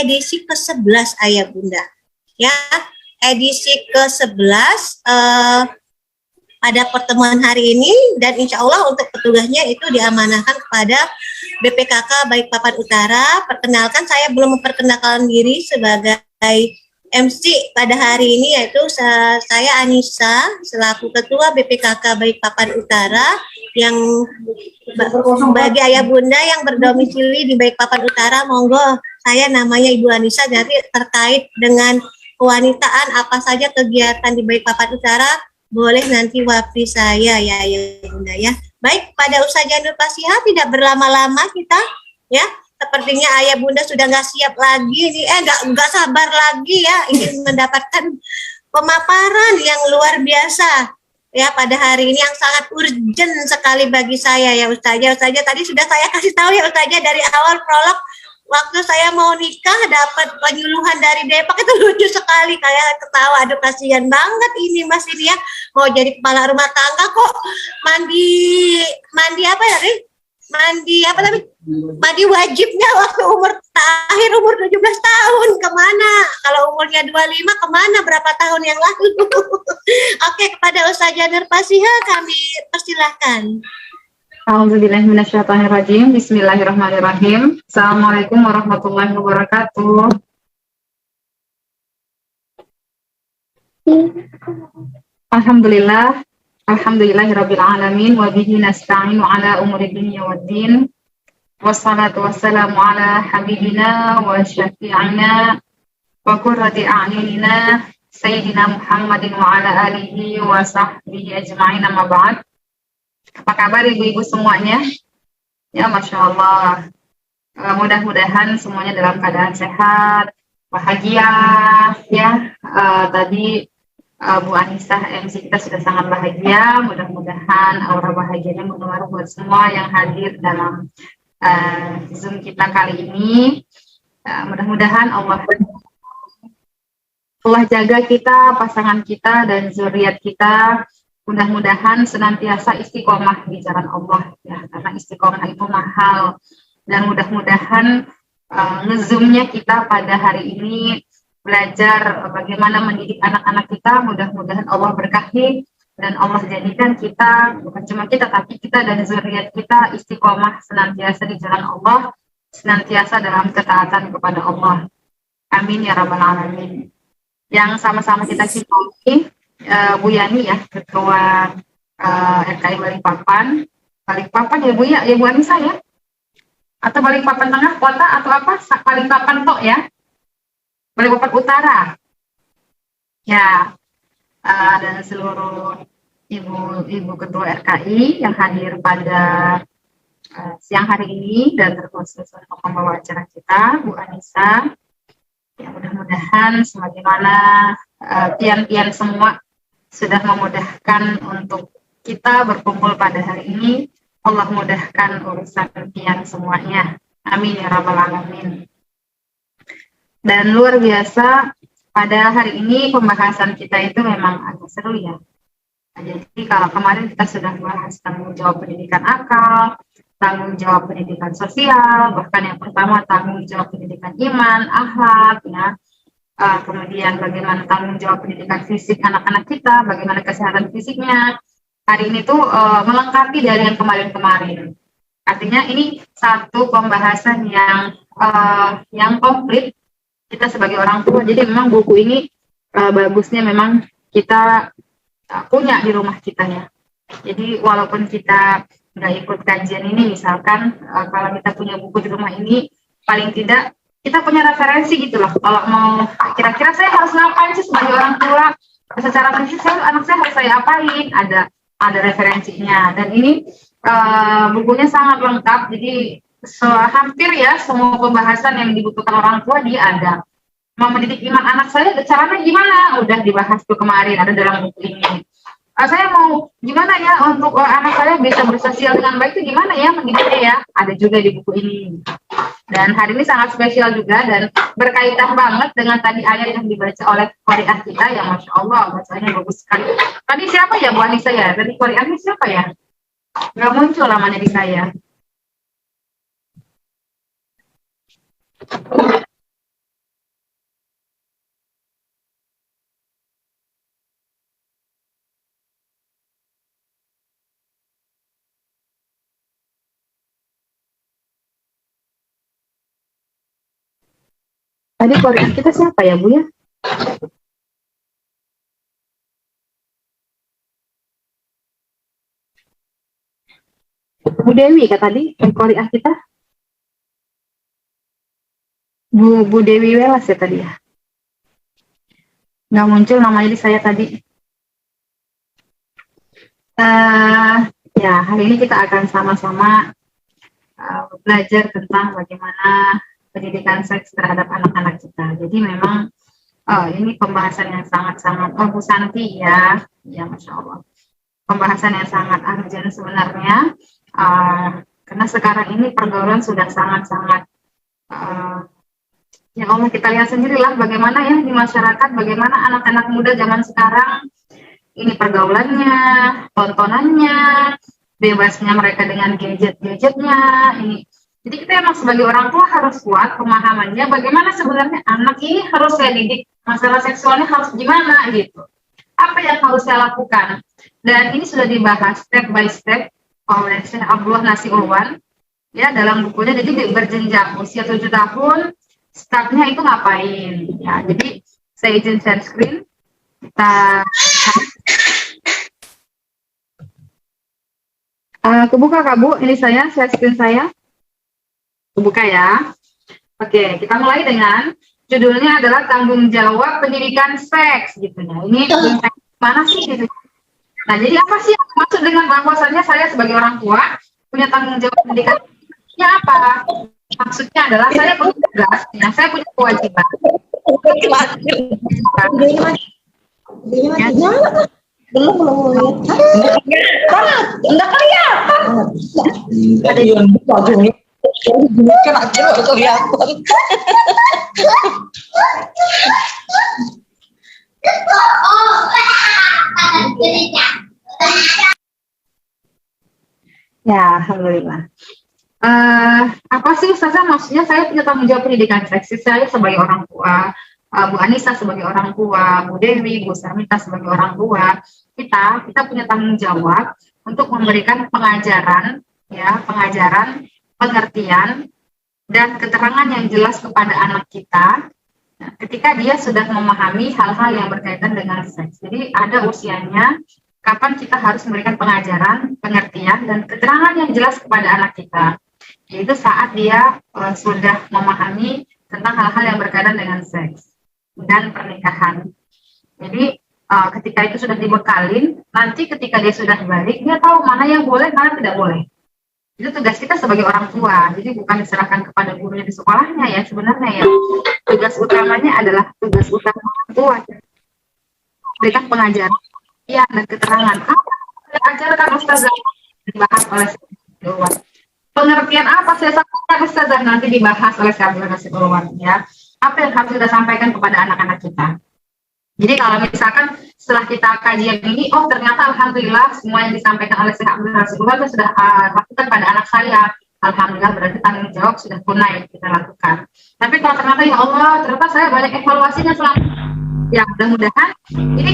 edisi ke-11 Ayah Bunda. Ya, edisi ke-11 pada pertemuan hari ini, dan insya Allah untuk petugasnya itu diamanahkan kepada BPKK Balikpapan Utara. Perkenalkan, saya belum memperkenalkan diri sebagai MC pada hari ini, yaitu saya Anissa selaku Ketua BPKK Balikpapan Utara, yang bagi Ayah Bunda yang berdomisili di Balikpapan Utara, monggo, saya namanya Ibu Anissa. Jadi terkait dengan kewanitaan apa saja kegiatan di Balikpapan Utara, boleh nanti waktu saya ya Ayah Bunda ya. Baik, pada Ustazah Nur Fasihah tidak berlama-lama kita ya. Sepertinya Ayah Bunda sudah nggak siap lagi nih, nggak sabar lagi ya, ingin mendapatkan pemaparan yang luar biasa ya pada hari ini, yang sangat urgent sekali bagi saya ya Ustazah. Ustazah tadi sudah saya kasih tahu ya Ustazah dari awal prolog, waktu saya mau nikah dapat penyuluhan dari Depak, itu lucu sekali, kayak ketawa, aduh kasihan banget ini Mas ini ya, mau jadi kepala rumah tangga kok mandi apa ya, mandi wajibnya waktu akhir umur 17 tahun, kemana? Kalau umurnya 25 kemana berapa tahun yang lalu? Oke, kepada Ustazah Nur Fasihah kami persilahkan. A'udzubillahiminasyaitonirrajim. Bismillahirrahmanirrahim. Assalamualaikum warahmatullahi wabarakatuh. Alhamdulillahirabbil alamin wa bihi nasta'inu ala umuri dunya waddin. Wassalatu wassalamu ala habibina wa syafi'ina wa qurrati a'yunina sayyidina Muhammadin wa ala alihi wa sahbihi ajma'in, amma ba'd. Apa kabar ibu-ibu semuanya? Ya, Masya Allah. Mudah-mudahan semuanya dalam keadaan sehat, bahagia. Ya, tadi Bu Anissa MC kita sudah sangat bahagia. Mudah-mudahan aura bahagianya menular buat semua yang hadir dalam Zoom kita kali ini. Mudah-mudahan Allah jaga kita, pasangan kita, dan zuriat kita. Mudah-mudahan senantiasa istiqomah di jalan Allah ya, karena istiqomah itu mahal. Dan mudah-mudahan nge-zoomnya kita pada hari ini belajar bagaimana mendidik anak-anak kita. Mudah-mudahan Allah berkahi dan Allah jadikan kita, bukan cuma kita, tapi kita dan zuriat kita istiqomah senantiasa di jalan Allah, senantiasa dalam ketaatan kepada Allah. Amin ya rabbal alamin. Yang sama-sama kita cintai Bu Yani ya, Ketua RKI Balikpapan ya Bu ya, Bu Anissa ya, atau Balikpapan Tengah Kota atau apa, Balikpapan Tok ya, Balikpapan Utara ya, dan seluruh ibu Ketua RKI yang hadir pada siang hari ini, dan terkhusus untuk pembawa acara kita Bu Anissa ya. Mudah-mudahan sebagaimana pian-pian semua sudah memudahkan untuk kita berkumpul pada hari ini, Allah mudahkan urusan pian semuanya. Amin ya rabbal alamin. Dan luar biasa, pada hari ini pembahasan kita itu memang agak seru ya. Jadi kalau kemarin kita sudah bahas tanggung jawab pendidikan akal, tanggung jawab pendidikan sosial, bahkan yang pertama tanggung jawab pendidikan iman, akhlak ya. Kemudian bagaimana tanggung jawab pendidikan fisik anak-anak kita, bagaimana kesehatan fisiknya. Hari ini tuh melengkapi dari yang kemarin-kemarin. Artinya ini satu pembahasan yang komplit kita sebagai orang tua. Jadi memang buku ini bagusnya memang kita punya di rumah kita ya. Jadi walaupun kita nggak ikut kajian ini, misalkan kalau kita punya buku di rumah ini, paling tidak kita punya referensi gitu loh. Kalau mau kira-kira saya harus ngapain sih sebagai orang tua, secara fisik anak saya harus saya apain, ada referensinya. Dan ini bukunya sangat lengkap, jadi hampir ya semua pembahasan yang dibutuhkan orang tua dia ada. Mau mendidik iman anak saya, caranya gimana? Udah dibahas tuh kemarin, ada dalam buku ini. Saya mau gimana ya untuk anak saya bisa bersosial dengan baik itu gimana ya mendidiknya ya? Ada juga di buku ini. Dan hari ini sangat spesial juga dan berkaitan banget dengan tadi ayat yang dibaca oleh qari'ah kita yang Masya Allah bacanya bagus sekali. Tadi siapa ya Bu Anissa ya? Tadi qari'ahnya siapa ya? Nggak muncul namanya di saya. Tadi Korea kita siapa ya Bu ya? Bu Dewi kata tadi, Korea kita. Bu Dewi Welas ya tadi ya. Nggak muncul namanya di saya tadi. Ya, hari ini kita akan sama-sama belajar tentang bagaimana pendidikan seks terhadap anak-anak kita. Jadi memang ini pembahasan yang sangat-sangat, Bu Santi ya Masya Allah. Pembahasan yang sangat urgent sebenarnya, karena sekarang ini pergaulan sudah sangat-sangat, ya Allah kita lihat sendirilah bagaimana ya di masyarakat, bagaimana anak-anak muda zaman sekarang, ini pergaulannya, tontonannya, bebasnya mereka dengan gadget-gadgetnya, ini. Jadi kita emang sebagai orang tua harus kuat pemahamannya bagaimana sebenarnya anak ini harus saya didik, masalah seksualnya harus gimana gitu. Apa yang harus saya lakukan? Dan ini sudah dibahas step by step oleh Syekh Abdullah Nasiulwan ya dalam bukunya. Jadi berjenjang usia 7 tahun, startnya itu ngapain? Ya, jadi saya izin share screen. Kita kebuka Kak Bu, ini saya share screen saya. Kebuka ya. Oke, kita mulai dengan judulnya adalah tanggung jawab pendidikan seks gitu ya. Ini mana sih gitu. Nah, jadi apa sih yang maksud dengan bahwasannya saya sebagai orang tua punya tanggung jawab pendidikan? Ya apa? Maksudnya adalah saya punya tugas, ya, saya punya kewajiban. Enggak kelihatan. Ada yang bajunya kena kelihatan. Ya, alhamdulillah. Apa sih Ustazah maksudnya saya punya tanggung jawab pendidikan seks? Saya sebagai orang tua, Bu Anissa sebagai orang tua, Bu Dewi, Bu Sarmita sebagai orang tua, kita punya tanggung jawab untuk memberikan pengajaran, ya, pengertian dan keterangan yang jelas kepada anak kita ketika dia sudah memahami hal-hal yang berkaitan dengan seks. Jadi ada usianya kapan kita harus memberikan pengajaran, pengertian dan keterangan yang jelas kepada anak kita. Yaitu saat dia sudah memahami tentang hal-hal yang berkaitan dengan seks dan pernikahan. Jadi ketika itu sudah dibekalin, nanti ketika dia sudah balik, dia tahu mana yang boleh, mana tidak boleh. Itu tugas kita sebagai orang tua. Jadi bukan diserahkan kepada gurunya di sekolahnya ya sebenarnya ya. Tugas utamanya adalah tugas utama orang tua. Berikan pengajaran, ya, dan keterangan. Apa yang diajarkan Ustazah dibahas oleh Syekh. Pengertian apa saya sampaikan Ustazah nanti dibahas oleh Syekh Nasiulwan ya. Apa yang harus kita sampaikan kepada anak-anak kita. Jadi kalau misalkan setelah kita kajian ini, oh ternyata alhamdulillah semua yang disampaikan oleh Syekh Nasiulwan sudah lakukan pada anak saya. Alhamdulillah berarti tanggung jawab sudah tunai kita lakukan. Tapi kalau ternyata ya Allah, ternyata saya banyak evaluasinya selama, ya mudah-mudahan ini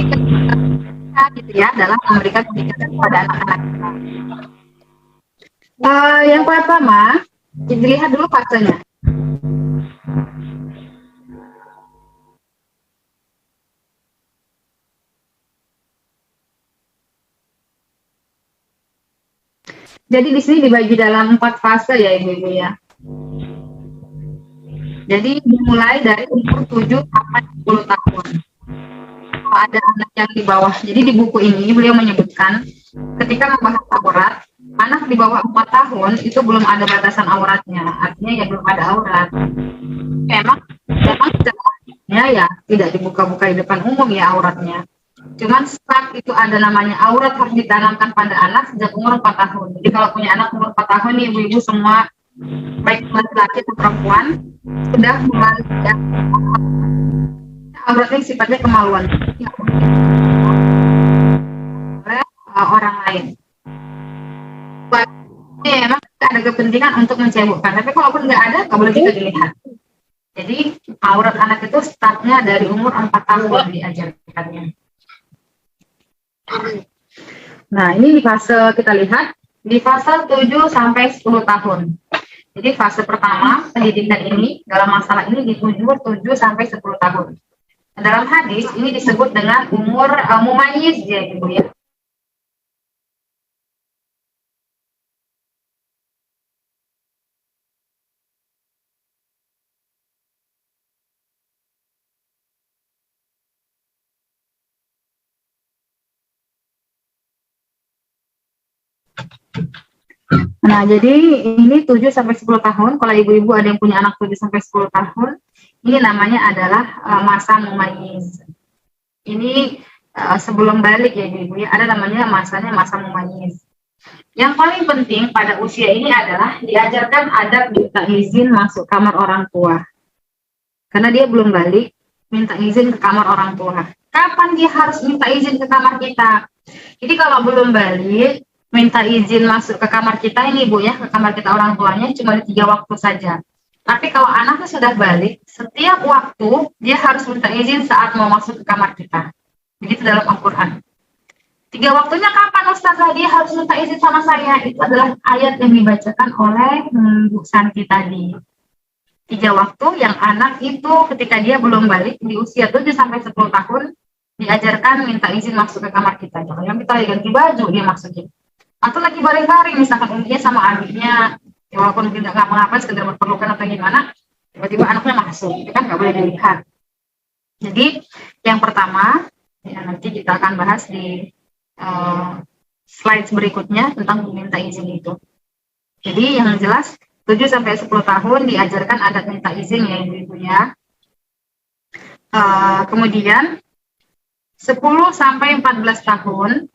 gitu ya dalam memberikan pendidikan kepada anak-anak kita. Yang pertama, dilihat dulu fasenya. Jadi di sini dibagi dalam 4 fase ya Ibu-ibu ya. Jadi dimulai dari umur 7 sampai 10 tahun. Kalau ada anak yang di bawah, jadi di buku ini beliau menyebutkan ketika membahas aurat, anak di bawah 4 tahun itu belum ada batasan auratnya, artinya ya belum ada aurat. Memang ya tidak dibuka-buka di depan umum ya auratnya. Cuman start itu ada namanya aurat harus ditanamkan pada anak sejak umur 4 tahun. Jadi kalau punya anak umur 4 tahun nih ibu-ibu semua, baik laki-laki atau perempuan, sudah mulai ya, auratnya sifatnya kemaluan oleh orang lain. Ini memang ada kepentingan untuk mencebokkan, tapi kalaupun nggak ada, nggak boleh juga dilihat. Jadi aurat anak itu startnya dari umur 4 tahun diajarkannya. Nah, ini di fase kita lihat di fase 7 sampai 10 tahun. Jadi fase pertama pendidikan ini dalam masalah ini di umur 7 sampai 10 tahun. Dalam hadis ini disebut dengan umur mumayyiz ya Ibu ya. Nah, jadi ini 7 sampai 10 tahun. Kalau ibu-ibu ada yang punya anak 7 sampai 10 tahun, ini namanya adalah masa mumayyiz. Ini sebelum balik ya ibu ya, ada namanya masanya masa mumayyiz. Yang paling penting pada usia ini adalah diajarkan adab minta izin masuk kamar orang tua. Karena dia belum balik, minta izin ke kamar orang tua. Kapan dia harus minta izin ke kamar kita? Jadi kalau belum balik, minta izin masuk ke kamar kita ini Bu ya, ke kamar kita orang tuanya cuma di 3 waktu saja. Tapi kalau anaknya sudah balik, setiap waktu dia harus minta izin saat mau masuk ke kamar kita. Begitu dalam Al-Quran. 3 waktunya kapan Ustazah dia harus minta izin sama saya? Itu adalah ayat yang dibacakan oleh Bu Santi tadi. 3 waktu yang anak itu ketika dia belum balik di usia 7 sampai 10 tahun diajarkan minta izin masuk ke kamar kita. Jangan kita lagi ganti baju dia masukin. Atau lagi baring-baring misalkan umumnya sama adiknya, ya walaupun tidak ngapa-ngapain sekedar berpelukan atau gimana, tiba-tiba anaknya masuk, itu kan nggak boleh dilihat. Jadi yang pertama ya, nanti kita akan bahas di slide berikutnya tentang meminta izin itu. Jadi yang jelas 7 sampai 10 tahun diajarkan adat minta izin ya ibu-ibu ya. Kemudian 10 sampai 14 tahun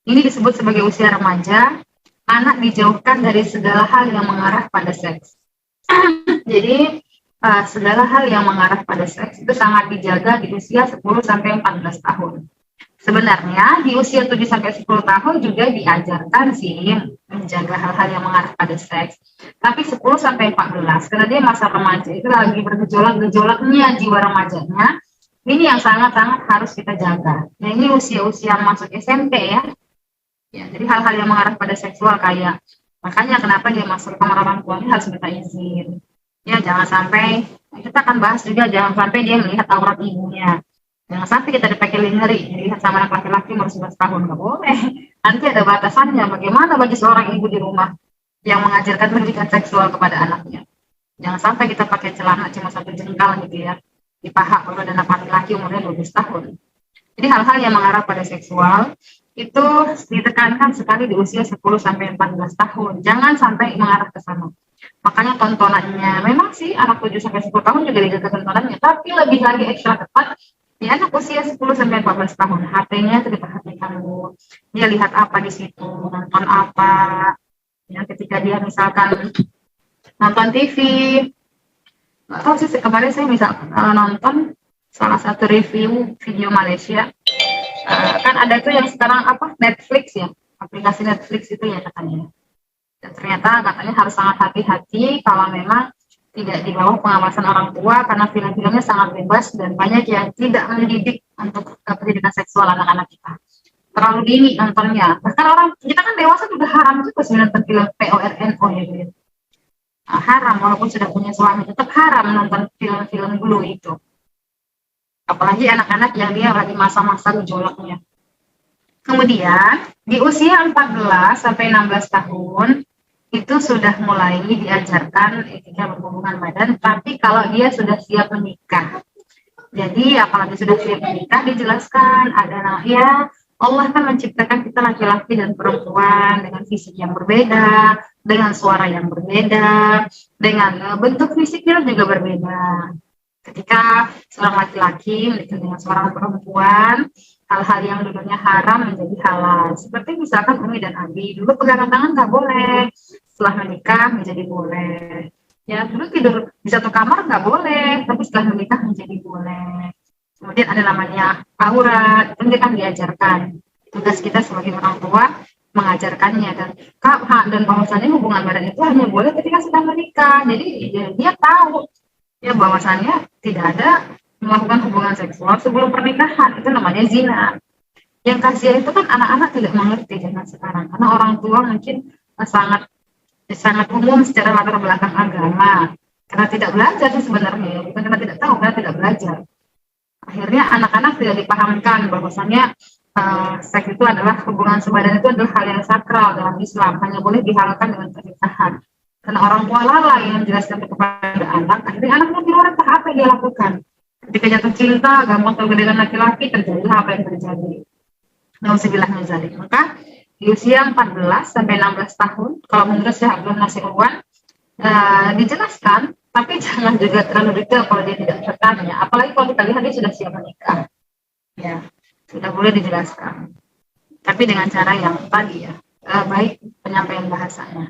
ini disebut sebagai usia remaja, anak dijauhkan dari segala hal yang mengarah pada seks. Jadi segala hal yang mengarah pada seks itu sangat dijaga di usia 10 sampai 14 tahun. Sebenarnya di usia 7 sampai 10 tahun juga diajarkan sih menjaga hal-hal yang mengarah pada seks. Tapi 10 sampai 14 karena dia masa remaja itu lagi bergejolak-gejolaknya jiwa remajanya. Ini yang sangat-sangat harus kita jaga. Nah, ini usia-usia masuk SMP ya. Ya, jadi hal-hal yang mengarah pada seksual kayak makanya kenapa dia masuk kamar orang tuanya harus minta izin. Ya, jangan sampai kita akan bahas juga jangan sampai dia melihat aurat ibunya. Jangan sampai kita dipakai lingerie, dilihat sama anak laki-laki umur 11 tahun, nggak boleh. Nanti ada batasannya, bagaimana bagi seorang ibu di rumah yang mengajarkan pendidikan seksual kepada anaknya. Jangan sampai kita pakai celana cuma 1 jengkal gitu ya, di paha kalau ada anak laki-laki umurnya 12 tahun. Jadi hal-hal yang mengarah pada seksual, itu ditekankan sekali di usia 10 sampai 14 tahun. Jangan sampai mengarah ke sana. Makanya tontonannya, memang sih anak 7 sampai 10 tahun juga dijaga tontonannya, tapi lebih lagi ekstra tepat di anak usia 10 sampai 14 tahun. HP-nya itu diperhatikan Bu. Dia lihat apa di situ, nonton apa. Ya, ketika dia misalkan nonton TV, nggak tahu sih kemarin saya nonton salah satu review video Malaysia. Kan ada tuh yang sekarang apa Netflix ya, aplikasi Netflix itu ya katanya. Dan ternyata katanya harus sangat hati-hati kalau memang tidak di bawah pengawasan orang tua karena film-filmnya sangat bebas dan banyak yang tidak mendidik untuk pendidikan seksual anak-anak kita. Terlalu dini nontonnya. Bahkan orang kita kan dewasa juga haram juga sih nonton film PORNO ya gitu. Haram walaupun sudah punya suami tetap haram nonton film-film dulu itu. Apalagi anak-anak yang dia lagi masa-masa gejolaknya. Kemudian di usia 14 sampai 16 tahun itu sudah mulai diajarkan etika berhubungan badan, tapi kalau dia sudah siap menikah. Jadi apalagi sudah siap menikah dijelaskan ada ya Allah kan menciptakan kita laki-laki dan perempuan dengan fisik yang berbeda, dengan suara yang berbeda, dengan bentuk fisiknya juga berbeda. Ketika seorang laki-laki menikah dengan seorang perempuan, hal-hal yang dulunya haram menjadi halal. Seperti misalkan Umi dan Abi, dulu pegangan tangan nggak boleh, setelah menikah menjadi boleh. Ya, dulu tidur di satu kamar nggak boleh, tapi setelah menikah menjadi boleh. Kemudian ada namanya aurat, itu kan diajarkan. Tugas kita sebagai orang tua mengajarkannya dan bahwasannya hubungan badan itu hanya boleh ketika sedang menikah. Jadi dia tahu ya bahwasannya tidak ada melakukan hubungan seksual sebelum pernikahan, itu namanya zina. Yang kasihan itu kan anak-anak tidak mengerti dengan sekarang karena orang tua mungkin sangat sangat umum secara latar belakang agama. Karena tidak belajar sih sebenarnya, bukan karena tidak tahu, karena tidak belajar. Akhirnya anak-anak tidak dipahamkan bahwasannya seks itu adalah hubungan sebadan, itu adalah hal yang sakral dalam Islam, hanya boleh dihalalkan dengan pernikahan. Karena orang tua lalai yang menjelaskan kepada anak, akhirnya anaknya di luar apa yang dia lakukan. Ketika jatuh cinta, gampang tergoda dengan laki-laki, terjadilah apa yang terjadi. Nauzubillah min dzalik. Maka di usia 14 sampai 16 tahun, kalau menurut Syekh Abdul Nasir Uwan, dijelaskan, tapi jangan juga terlalu detail kalau dia tidak bertanya. Apalagi kalau kita lihat dia sudah siap menikah, ya sudah boleh dijelaskan. Tapi dengan cara yang tadi ya, baik penyampaian bahasanya.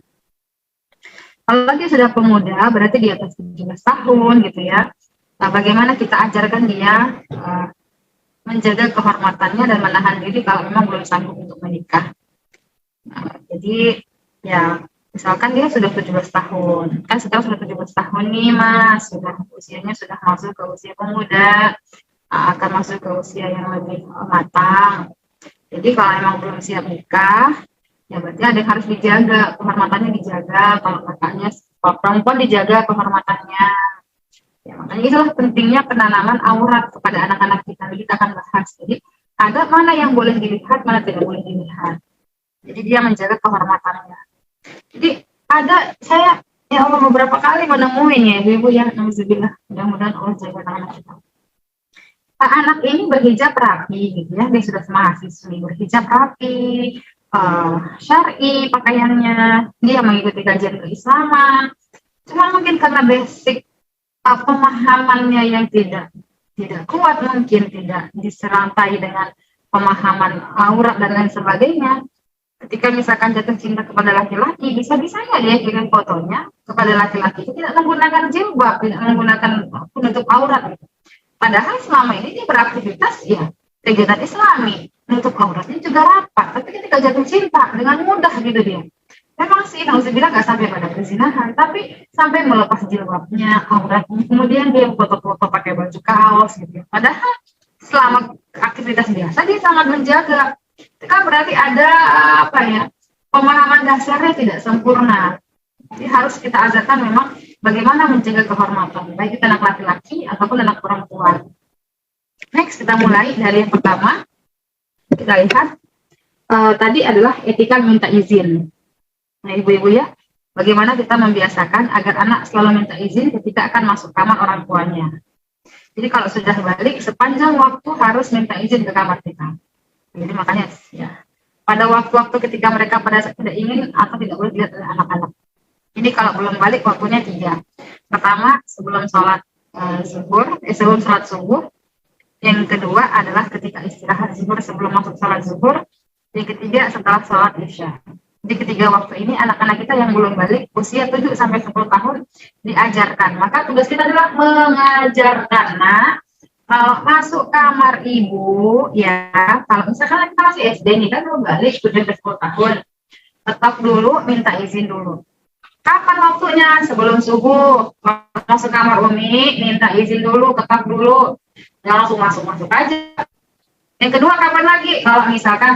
Kalau dia sudah pemuda, berarti di atas 17 tahun gitu ya. Nah, bagaimana kita ajarkan dia menjaga kehormatannya dan menahan diri kalau memang belum sanggup untuk menikah. Nah, jadi ya misalkan dia sudah 17 tahun, kan sekarang sudah 17 tahun nih Mas, sudah usianya sudah masuk ke usia pemuda, akan masuk ke usia yang lebih matang. Jadi kalau memang belum siap nikah, ya berarti ada yang harus dijaga, kehormatannya dijaga, kalau kakaknya, kalau perempuan dijaga kehormatannya. Ya, makanya itulah pentingnya penanaman aurat kepada anak-anak kita. Kita akan bahas. Jadi ada mana yang boleh dilihat, mana tidak boleh dilihat. Jadi dia menjaga kehormatannya. Jadi ada, saya ya Allah beberapa kali menemuin ya ibu-ibu ya, alhamdulillah, mudah-mudahan Allah jaga anak kita. Anak ini berhijab rapi gitu ya, dia sudah mahasiswi berhijab rapi, syar'i pakaiannya, dia mengikuti kajian keislaman. Cuma mungkin karena basic pemahamannya yang tidak kuat, mungkin tidak diserantai dengan pemahaman aurat dan lain sebagainya. Ketika misalkan jatuh cinta kepada laki-laki, bisa-bisanya dia kirim fotonya kepada laki-laki itu tidak menggunakan jilbab, tidak menggunakan penutup aurat. Padahal selama ini dia beraktivitas ya kegiatan Islami, penutup auratnya juga rapat. Tapi ketika jatuh cinta dengan mudah gitu dia. Memang sih, nauzubillah nggak sampai pada perzinahan, tapi sampai melepas jilbabnya, auratnya, kemudian dia foto-foto pakai baju kaos gitu. Padahal selama aktivitas biasa dia sangat menjaga. Itu kan berarti ada apa ya, pemahaman dasarnya tidak sempurna. Jadi harus kita ajarkan memang bagaimana menjaga kehormatan, baik itu anak laki-laki ataupun anak perempuan. Next, kita mulai dari yang pertama. Kita lihat tadi adalah etika minta izin. Nah, ibu-ibu ya, bagaimana kita membiasakan agar anak selalu minta izin ketika akan masuk kamar orang tuanya. Jadi kalau sudah balik, sepanjang waktu harus minta izin ke kamar kita. Jadi makanya ya, pada waktu-waktu ketika mereka pada saat tidak ingin atau tidak boleh dilihat oleh anak-anak. Jadi kalau belum balik waktunya 3. Pertama, sebelum sholat sebelum sholat subuh. Yang kedua adalah ketika istirahat zuhur sebelum masuk sholat zuhur. Yang ketiga setelah sholat isya. Di ketiga waktu ini anak-anak kita yang belum balik usia 7 sampai 10 tahun diajarkan. Maka tugas kita adalah mengajarkan. Nah, kalau masuk kamar ibu ya, kalau misalkan kita masih SD nih kan belum balik 7 sampai 10 tahun, tetap dulu minta izin dulu. Kapan waktunya? Sebelum subuh. Masuk kamar Umi minta izin dulu, ketok dulu. Jangan langsung masuk aja. Yang kedua, kapan lagi? Kalau misalkan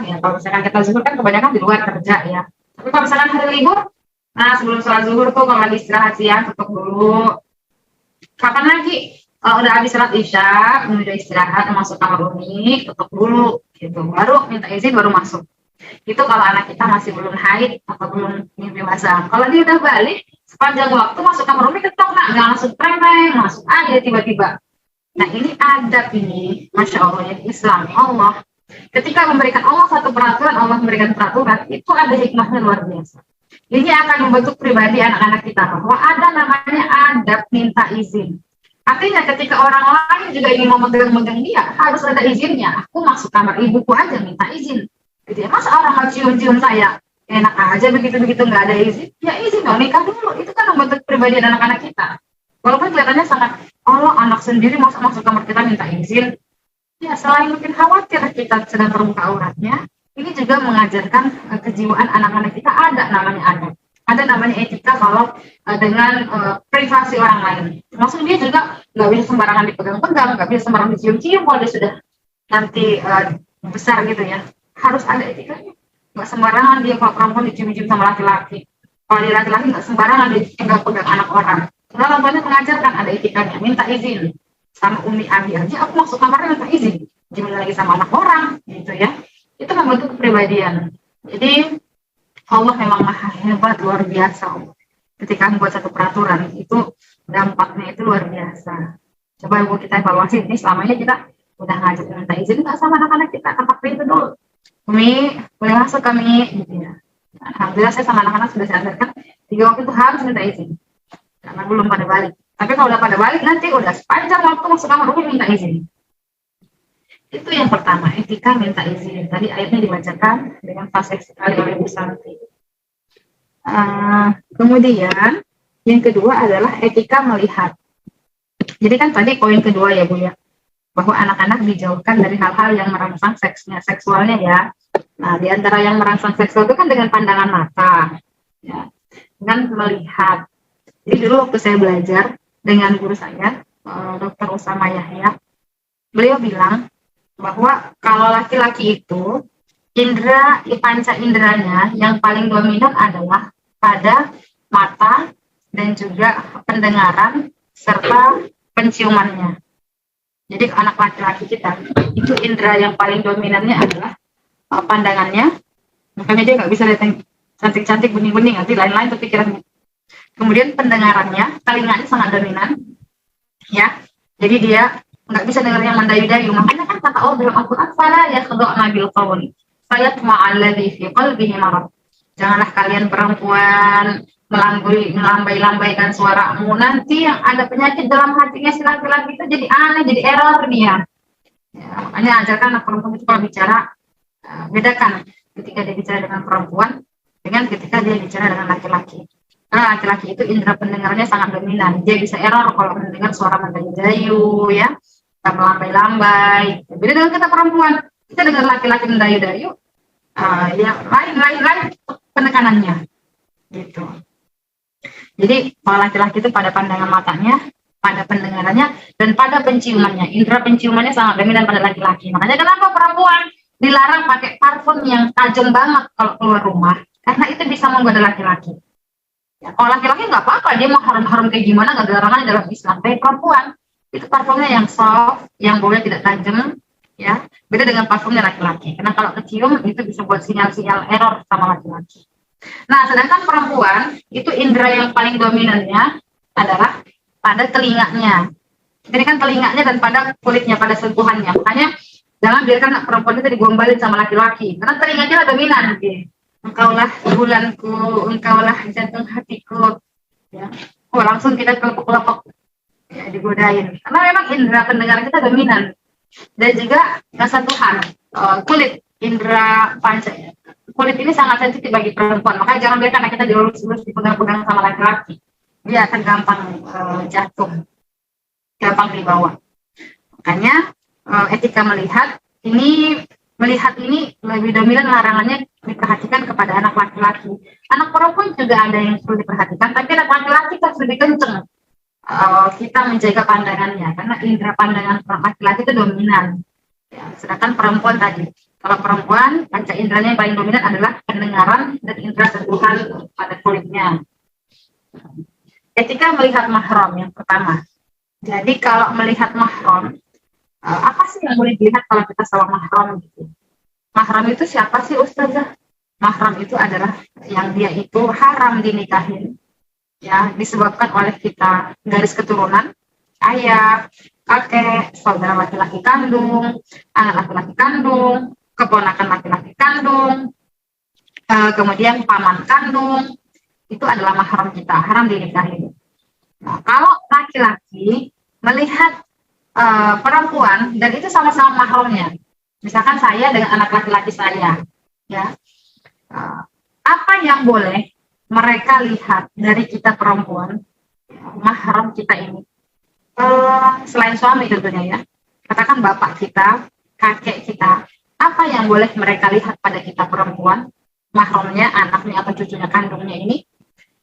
kita zuhur kan kebanyakan di luar kerja ya. Tapi kalau misalkan hari libur, nah sebelum sholat zuhur tuh kalau lagi istirahat siang, ketuk dulu. Kapan lagi? Kalau udah habis sholat isya, udah istirahat, masuk kamar Umi, ketuk dulu, gitu. Baru minta izin, baru masuk. Itu kalau anak kita masih belum haid atau belum dewasa. Kalau dia udah balik, sepanjang waktu masuk kamar Umi ketok, nah nggak langsung preng, masuk aja tiba-tiba. Nah ini adab ini, Masya Allah ya, Islam Allah. Ketika memberikan Allah satu peraturan, Allah memberikan peraturan, itu ada hikmahnya luar biasa. Ini akan membentuk pribadi anak-anak kita bahwa ada namanya adab minta izin. Artinya ketika orang lain juga ingin mau megang-megang dia, harus ada izinnya. Aku masuk kamar ibuku aja minta izin. Gitu ya, masa orang mau cium-cium saya? Enak aja begitu-begitu nggak ada izin? Ya izin dong, nikah dulu. Itu kan membentuk pribadi anak-anak kita. Walaupun kelihatannya sangat, Allah anak sendiri masuk kamar kita minta izin. Ya selain mungkin khawatir kita sedang terbuka auratnya, ini juga mengajarkan kejiwaan anak-anak kita ada namanya adab. Ada namanya etika kalau dengan privasi orang lain. Maksudnya dia juga nggak bisa sembarangan dipegang-pegang, nggak bisa sembarangan dicium-cium kalau dia sudah nanti besar gitu ya. Harus ada etikanya. Nggak sembarangan dia kalau perempuan dicium-cium sama laki-laki. Kalau di laki-laki nggak sembarangan pegang anak orang. Karena orang tuanya mengajarkan ada etikanya, minta izin sama umi abi aja. Aku masuk kamarnya minta izin, gimana lagi sama anak orang, gitu ya. Itu membentuk kepribadian. Jadi Allah memang maha hebat, luar biasa. Ketika membuat satu peraturan itu dampaknya itu luar biasa. Coba ibu kita evaluasi ini selama ini kita udah ngajak minta izin nggak sama anak-anak kita, ketok pintu dulu. Umi boleh masuk kami, gitu ya. Alhamdulillah saya sama anak-anak sudah saya ajarkan 3 waktu itu harus minta izin karena belum pada balik. Tapi kalau udah pada balik nanti udah sepanjang waktu masuk kamar Umi minta izin. Itu yang pertama, etika minta izin. Tadi ayatnya dibacakan dengan fasih sekali oleh Bu Santi. Kemudian yang kedua adalah etika melihat. Jadi kan tadi poin kedua ya Bu ya, bahwa anak-anak dijauhkan dari hal-hal yang merangsang seksualnya ya. Nah, di antara yang merangsang seksual itu kan dengan pandangan mata, ya, dengan melihat. Jadi dulu waktu saya belajar dengan guru saya, Dr. Usama Yahya, beliau bilang bahwa kalau laki-laki itu panca inderanya yang paling dominan adalah pada mata dan juga pendengaran serta penciumannya. Jadi anak laki-laki kita itu indera yang paling dominannya adalah pandangannya, makanya dia nggak bisa lihat yang cantik-cantik bening-bening, nanti lain-lain tuh pikirannya. Kemudian pendengarannya, telinganya sangat dominan, ya. Jadi dia nggak bisa dengar yang mendayu-dayu. Makanya kan kata Allah dalam Al-Quran, "Fala yakhda'na bil qawli, fayatma'alladzi fi qalbihi marad." Janganlah kalian perempuan melambai-lambaikan suaramu, nanti yang ada penyakit dalam hatinya si laki-laki itu jadi aneh, jadi error dia. Ya, makanya ajarkan anak perempuan itu kalau bicara, bedakan ketika dia bicara dengan perempuan dengan ketika dia bicara dengan laki-laki. Karena laki-laki itu indera pendengarnya sangat dominan, dia bisa error kalau mendengar suara mendayu-dayu, ya, melambai-lambai. Beda dengan kita perempuan, kita dengar laki-laki mendayu-dayu, ya lain penekanannya, gitu. Jadi kalau laki-laki itu pada pandangan matanya, pada pendengarannya, dan pada penciumannya. Indera penciumannya sangat dominan pada laki-laki. Makanya kenapa perempuan dilarang pakai parfum yang tajam banget kalau keluar rumah, karena itu bisa menggoda laki-laki. Ya, kalau laki-laki nggak apa-apa, dia mau harum-harum kayak gimana, nggak ada larangan dalam Islam. Tapi perempuan itu parfumnya yang soft, yang baunya tidak tajam, ya. Beda dengan parfumnya laki-laki. Karena kalau kecium itu bisa buat sinyal-sinyal error sama laki-laki. Nah, sedangkan perempuan itu indera yang paling dominannya adalah pada telinganya. Jadi kan telinganya dan pada kulitnya, pada sentuhannya. Makanya jangan biarkan anak perempuan itu digombalin sama laki-laki, karena telinganya dominan. Gitu. Engkaulah bulanku, engkaulah jantung hatiku. Ya. Langsung kita kelepok-kelepok, ya, digodain. Karena memang indera pendengar kita dominan. Dan juga sentuhan, kulit, indera panca. Kulit ini sangat sensitif bagi perempuan, makanya jangan biarkan anak kita diurus-urus dipegang-pegang sama laki-laki. Dia akan gampang jatuh, gampang dibawa. Makanya etika melihat ini lebih dominan, larangannya diperhatikan kepada anak laki-laki. Anak perempuan juga ada yang perlu diperhatikan, tapi anak laki-laki kan lebih kenceng. Kita menjaga pandangannya, karena indera pandangan laki-laki itu dominan. Ya, sedangkan perempuan tadi, kalau perempuan panca inderanya yang paling dominan adalah pendengaran dan indera sentuhan pada kulitnya. Ketika melihat mahram yang pertama, jadi kalau melihat mahram, apa sih yang boleh dilihat kalau kita sama mahram gitu? Mahram itu siapa sih Ustazah? Mahram itu adalah yang dia itu haram dinikahin, ya, disebabkan oleh kita garis keturunan, ayah, kakek, saudara laki-laki kandung, anak laki-laki kandung, keponakan laki-laki kandung, kemudian paman kandung, itu adalah mahram kita, haram dinikahin. Nah, kalau laki-laki melihat perempuan dan itu sama-sama mahramnya, misalkan saya dengan anak laki-laki saya, ya, apa yang boleh mereka lihat dari kita perempuan, mahram kita ini, selain suami tentunya, ya, katakan bapak kita, kakek kita, apa yang boleh mereka lihat pada kita perempuan, mahramnya, anaknya atau cucunya kandungnya ini,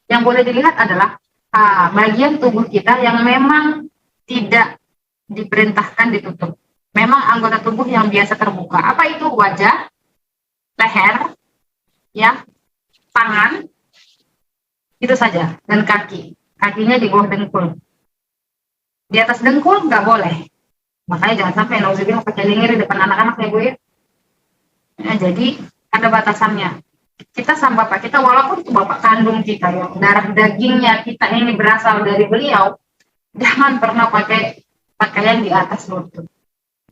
yang boleh dilihat adalah bagian tubuh kita yang memang tidak diperintahkan ditutup. Memang anggota tubuh yang biasa terbuka. Apa itu? Wajah, leher, ya, tangan, Itu saja. Dan kakinya di bawah dengkul. Di atas dengkul nggak boleh. Makanya jangan sampai nauzubillah pakai lingir di depan anak-anak ya Bu ya. Nah, jadi ada batasannya. Kita sama bapak kita, walaupun itu bapak kandung kita ya, darah dagingnya kita ini berasal dari beliau, jangan pernah pakai pakaian di atas lutut.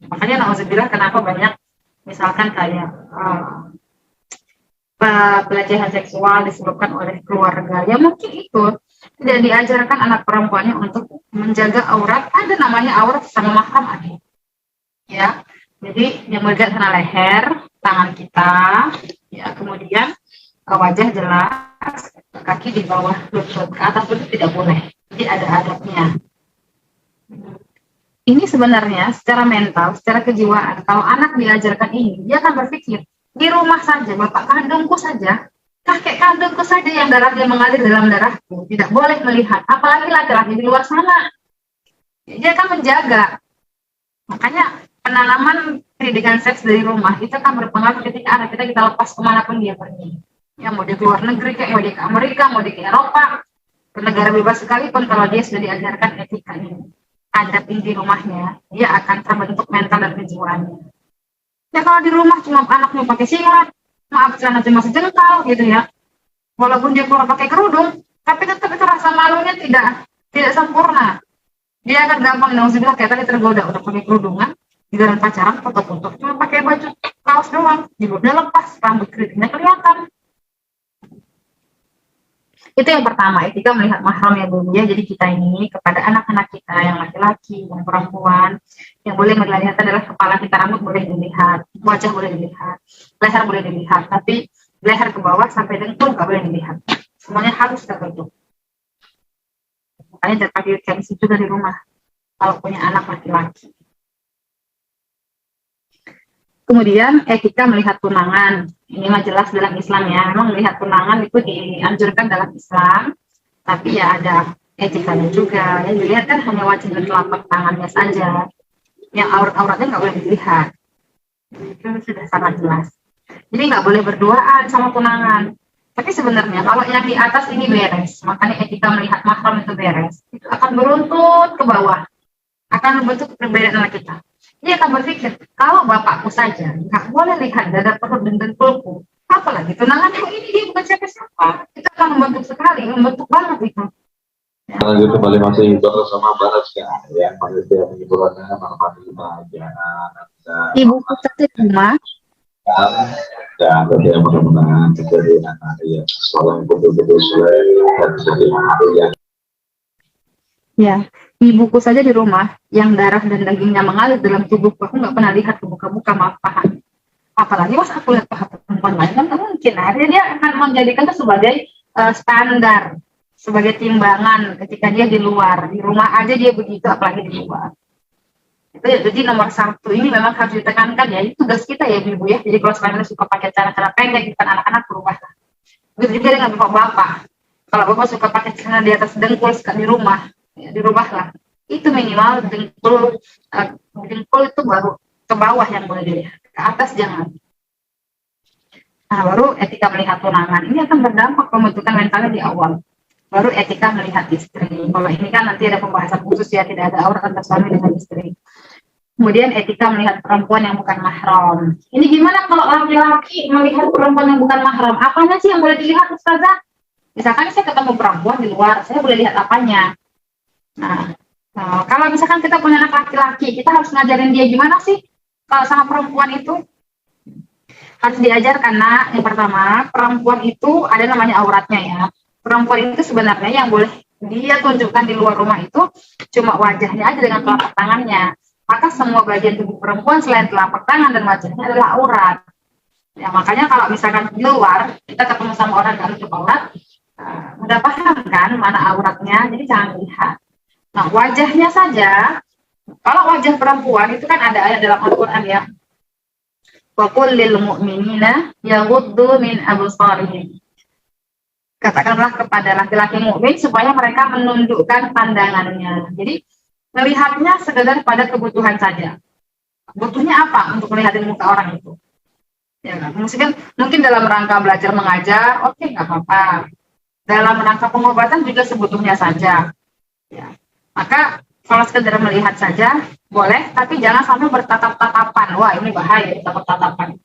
Makanya nauzubillah kenapa banyak misalkan kayak pelecehan seksual disebabkan oleh keluarga. Ya mungkin itu tidak diajarkan anak perempuannya untuk menjaga aurat. Ada namanya aurat sama mahram ada. Ya, jadi yang melihat sana leher, tangan kita, ya kemudian wajah jelas, kaki di bawah lutut, ke atas lutut tidak boleh. Jadi ada adabnya. Ini sebenarnya secara mental, secara kejiwaan, kalau anak diajarkan ini, dia akan berpikir, di rumah saja, bapak kandungku saja, kakek kandungku saja yang darahnya mengalir dalam darahku, tidak boleh melihat, apalagi laki-laki di luar sana. Dia akan menjaga. Makanya penanaman pendidikan seks dari rumah itu akan berpengaruh ketika anak kita lepas kemanapun dia pergi. Ya mau dia ke luar negeri, kayak mau dia ke Amerika, mau dia ke Eropa, ke negara bebas sekalipun, kalau dia sudah diajarkan etika ini, adab inti rumahnya, dia akan terbentuk mental dan kejiwaannya. Ya kalau di rumah cuma anaknya pakai singlet, maaf celana cuma sejengkal gitu ya, walaupun dia keluar pakai kerudung, tapi tetap itu rasa malunya tidak sempurna. Dia akan gampang nauzubillah kayak tadi tergoda udah pakai kerudungan, di dalam pacaran foto-foto cuma pakai baju kaos doang, jilbabnya lepas, rambut keritingnya kelihatan. Itu yang pertama, etika melihat mahram ya Bu ya. Jadi kita ini kepada anak-anak kita yang laki-laki, yang perempuan, yang boleh melihat adalah kepala kita, rambut boleh dilihat, wajah boleh dilihat, leher boleh dilihat, tapi leher ke bawah sampai dengkul nggak boleh dilihat. Semuanya harus tertutup. Makanya jangan pakai kain juga di rumah kalau punya anak laki-laki. Kemudian etika melihat tunangan, ini mah jelas dalam Islam ya. Memang melihat tunangan itu dianjurkan dalam Islam, tapi ya ada etikanya juga. Yang dilihat kan hanya wajah dan telapak tangannya saja, yang aurat-auratnya nggak boleh dilihat. Itu sudah sangat jelas. Jadi nggak boleh berduaan sama tunangan. Tapi sebenarnya kalau yang di atas ini beres, makanya etika melihat mahram itu beres, itu akan beruntut ke bawah, akan membentuk perbedaan anak kita. Dia akan berpikir, kalau bapakku saja nggak boleh lihat dada perut dan dengkulku, apalagi tunanganku ini dia bukan siapa-siapa. Itu akan membentuk sekali, membentuk banget itu. Kalau gitu kembali masih hidup sama barat ya, masih dia menghiburannya manfaat bahagia. Ibu kita di rumah. Dan bagi yang mudah-mudahan menjadi anak yang sekolah yang betul-betul sesuai dan menjadi anak yang Ya, ibuku saja di rumah yang darah dan dagingnya mengalir dalam tubuhku, aku nggak pernah lihat ke muka-muka, maaf paham. Apalagi pas aku lihat paha perempuan lain kan mungkin, akhirnya dia akan menjadikan itu sebagai standar, sebagai timbangan ketika dia di luar. Di rumah aja dia begitu, apalagi di luar. Itu ya, jadi nomor satu ini memang harus ditekankan ya, itu tugas kita ya Ibu ya. Jadi kalau sekarang suka pakai cara-cara pendek di depan anak-anak, berubahlah. Begitu juga dengan bapak-bapak. Kalau bapak suka pakai celana di atas dengkul sekali di rumah, ya, dirubahlah. Itu minimal dengkul itu baru ke bawah yang boleh dilihat, ke atas jangan. Nah, baru etika melihat tunangan ini akan berdampak pembentukan mentalnya di awal. Baru etika melihat istri. Kalau ini kan nanti ada pembahasan khusus ya, tidak ada aurat antara suami dengan istri. Kemudian etika melihat perempuan yang bukan mahram. Ini gimana kalau laki-laki melihat perempuan yang bukan mahram? Apanya sih yang boleh dilihat, Ustazah? Misalkan saya ketemu perempuan di luar, saya boleh lihat apanya? Nah, kalau misalkan kita punya anak laki-laki, kita harus ngajarin dia gimana sih kalau sama perempuan itu? Harus diajarkan, yang pertama, perempuan itu ada namanya auratnya ya. Perempuan itu sebenarnya yang boleh dia tunjukkan di luar rumah itu cuma wajahnya aja dengan telapak tangannya. Maka semua bagian tubuh perempuan selain telapak tangan dan wajahnya adalah aurat. Ya, makanya kalau misalkan di luar kita ketemu sama orang yang tutup aurat, udah paham kan mana auratnya, jadi jangan lihat. Nah, wajahnya saja, kalau wajah perempuan itu kan ada ayat dalam Al-Quran ya. Wa qul lil mu'minina yaghuddu min absarihim. Katakanlah kepada laki-laki mukmin supaya mereka menundukkan pandangannya. Jadi melihatnya sekedar pada kebutuhan saja. Butuhnya apa untuk melihatin muka orang itu? Ya, mungkin dalam rangka belajar mengajar, oke, nggak apa-apa. dalam rangka pengobatan juga sebutuhnya saja. Ya. Maka kalau sekedar melihat saja boleh, tapi jangan sampai bertatap-tatapan. Wah, ini bahaya tatap-tatapan.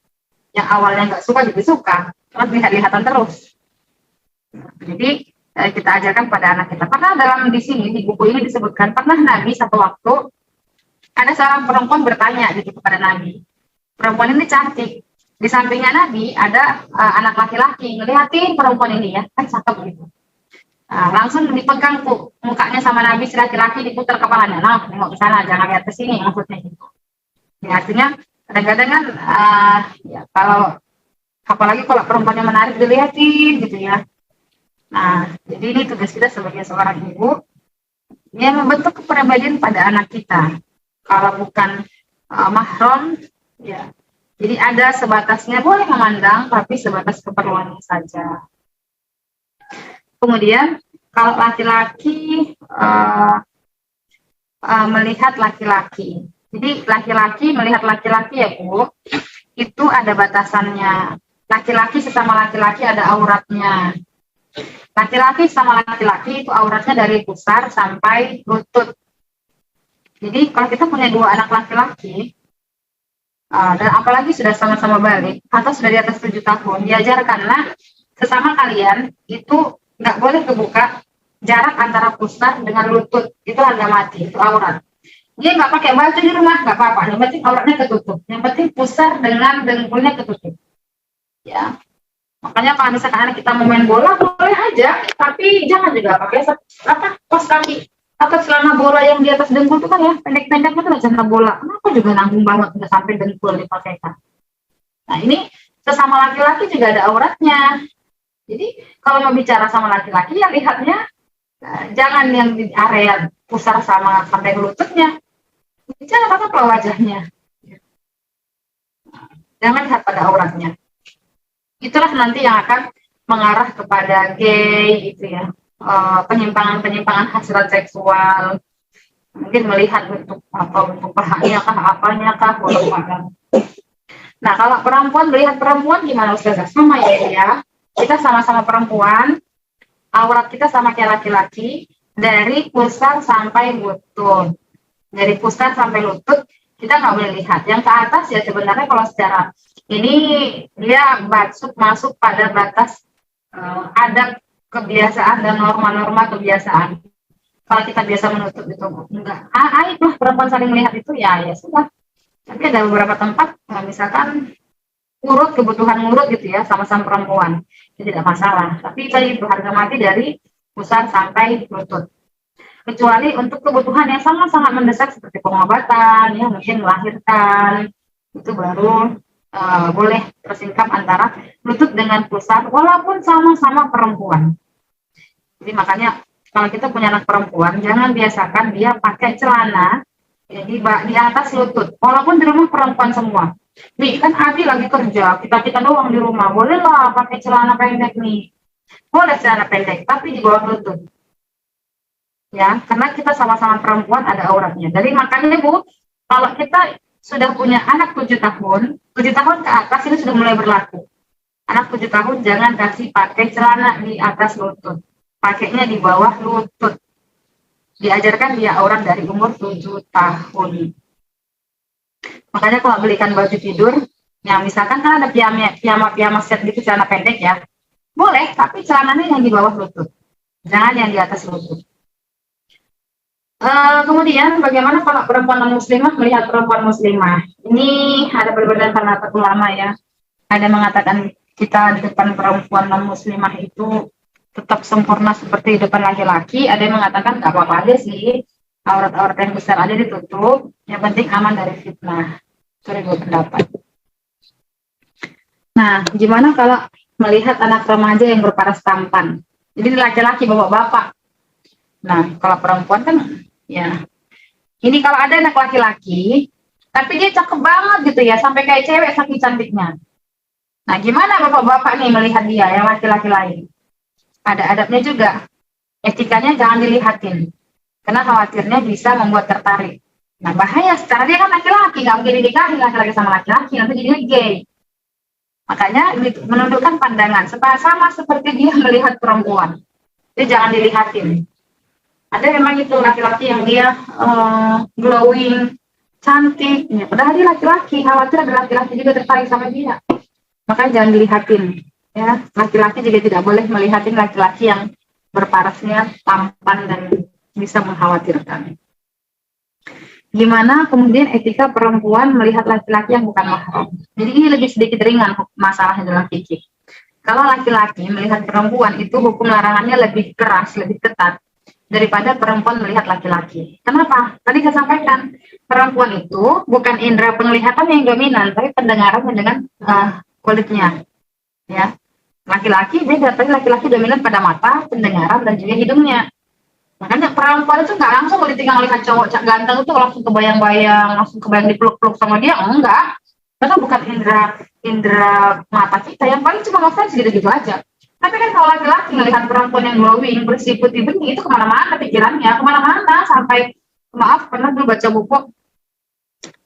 Yang awalnya nggak suka jadi suka, terus lihat-lihatan terus. Jadi kita ajarkan pada anak kita. Karena di sini di buku ini disebutkan pernah Nabi satu waktu ada seorang perempuan bertanya gitu kepada Nabi. Perempuan ini cantik. Di sampingnya Nabi ada anak laki-laki, ngeliatin perempuan ini ya, kan cakep gitu. Langsung dipegang mukanya sama Nabi, si laki-laki diputar kepalanya. Nah, nengok ke sana, jangan lihat ke sini, maksudnya gitu. Ya, artinya kadang-kadang kan ya, kalau apalagi kalau perempuannya menarik dilihatin gitu ya. Nah, jadi ini tugas kita sebagai seorang ibu, ya membentuk kepribadian pada anak kita. Kalau bukan mahram, ya. Jadi ada sebatasnya, boleh memandang, tapi sebatas keperluannya saja. Kemudian, kalau laki-laki melihat laki-laki. Jadi laki-laki melihat laki-laki ya Bu, itu ada batasannya. Laki-laki sesama laki-laki ada auratnya. Laki-laki sama laki-laki itu auratnya dari pusar sampai lutut. Jadi kalau kita punya dua anak laki-laki, dan apalagi sudah sama-sama balik atau sudah di atas 7 tahun, diajarkanlah sesama kalian itu nggak boleh kebuka jarak antara pusar dengan lutut, itu harga mati, itu aurat. Dia nggak pakai baju di rumah, nggak apa-apa, yang penting auratnya ketutup, yang penting pusar dengan dengkulnya ketutup. Ya, makanya kalau misalkan anak kita mau main bola boleh aja, tapi jangan juga pakai kos kaki atau celana bola yang di atas dengkul itu kan ya, pendek-pendek itu celana bola. Kenapa juga nanggung banget udah sampai dengkul dipakaikan? Nah, ini sesama laki-laki juga ada auratnya. Jadi kalau mau bicara sama laki-laki ya lihatnya jangan yang di area pusar sama sampai lututnya. Bicara apa wajahnya. Jangan lihat pada auratnya. Itulah nanti yang akan mengarah kepada gay gitu ya. Penyimpangan hasrat seksual, mungkin melihat bentuk pahanya kah, apanya kah, bolong. Nah, kalau perempuan melihat perempuan gimana Ustazah? Sama ya, kita sama-sama perempuan, aurat kita sama kayak laki-laki, dari pusar sampai lutut. Dari pusar sampai lutut kita nggak boleh lihat. Yang ke atas ya sebenarnya kalau secara ini dia masuk pada batas adat kebiasaan dan norma-norma kebiasaan. Kalau kita biasa menutup itu enggak, aib lah perempuan saling melihat itu ya sudah. Tapi ada beberapa tempat, misalkan kebutuhan urut gitu ya, sama-sama perempuan, itu tidak masalah. Tapi tadi berharga mati dari pusar sampai lutut. Kecuali untuk kebutuhan yang sangat-sangat mendesak seperti pengobatan, ya mungkin melahirkan, itu baru boleh tersingkap antara lutut dengan pusar, walaupun sama-sama perempuan. Jadi makanya kalau kita punya anak perempuan, jangan biasakan dia pakai celana ya, di atas lutut. Walaupun di rumah perempuan semua. Nih kan Adi lagi kerja, kita doang di rumah. Bolehlah pakai celana pendek nih. Boleh celana pendek, tapi di bawah lutut. Ya, karena kita sama-sama perempuan ada auratnya. Jadi makanya Bu, kalau kita sudah punya anak 7 tahun, 7 tahun ke atas ini sudah mulai berlaku. Anak 7 tahun jangan kasih pakai celana di atas lutut. Pakainya di bawah lutut. Diajarkan dia aurat dari umur 7 tahun. Makanya kalau belikan baju tidur, ya misalkan kan ada piyama set gitu celana pendek ya. Boleh, tapi celananya yang di bawah lutut. Jangan yang di atas lutut. Kemudian bagaimana kalau perempuan non-muslimah melihat perempuan muslimah? Ini ada perbedaan pendapat ulama ya. Ada yang mengatakan kita di depan perempuan non-muslimah itu tetap sempurna seperti di depan laki-laki. Ada yang mengatakan nggak apa-apa aja sih, aurat-aurat yang besar aja ditutup, yang penting aman dari fitnah. Itu dua pendapat. Nah, gimana kalau melihat anak remaja yang berparas tampan? Jadi laki-laki bapak-bapak. Nah, kalau perempuan kan ya, ini kalau ada anak laki-laki, tapi dia cakep banget gitu ya, sampai kayak cewek saking cantiknya. Nah, gimana bapak-bapak nih melihat dia, yang laki-laki lain? Ada adabnya juga. Etikanya jangan dilihatin, karena khawatirnya bisa membuat tertarik. Nah, bahaya, secara dia kan laki-laki, nggak mungkin dinikahin laki-laki sama laki-laki, nanti jadinya gay. Makanya menundukkan pandangan, sama seperti dia melihat perempuan. Jadi jangan dilihatin. Ada memang itu laki-laki yang dia glowing, cantik, ya. Padahal dia laki-laki, khawatir ada laki-laki juga tertarik sama dia. Makanya jangan dilihatin. Ya, laki-laki juga tidak boleh melihatin laki-laki yang berparasnya tampan dan bisa mengkhawatirkan. Gimana kemudian etika perempuan melihat laki-laki yang bukan mahram? Jadi ini lebih sedikit ringan masalahnya dalam fikih. Kalau laki-laki melihat perempuan itu hukum larangannya lebih keras, lebih ketat daripada perempuan melihat laki-laki. Kenapa? Tadi saya sampaikan, perempuan itu bukan indera penglihatan yang dominan, tapi pendengarannya dengan kulitnya. Ya, laki-laki beda, tapi laki-laki dominan pada mata, pendengaran, dan juga hidungnya. Makanya perempuan itu nggak langsung kalau ditinggal lihat cowok ganteng itu langsung kebayang-bayang, langsung kebayang dipeluk-peluk sama dia, enggak. Karena bukan indera mata kita, yang paling cuma ngefans gitu-gitu aja. Tapi kan kalau laki-laki melihat perempuan yang glowing, bersih, putih, bening, itu kemana-mana pikirannya, kemana-mana, sampai, maaf, pernah dulu baca buku,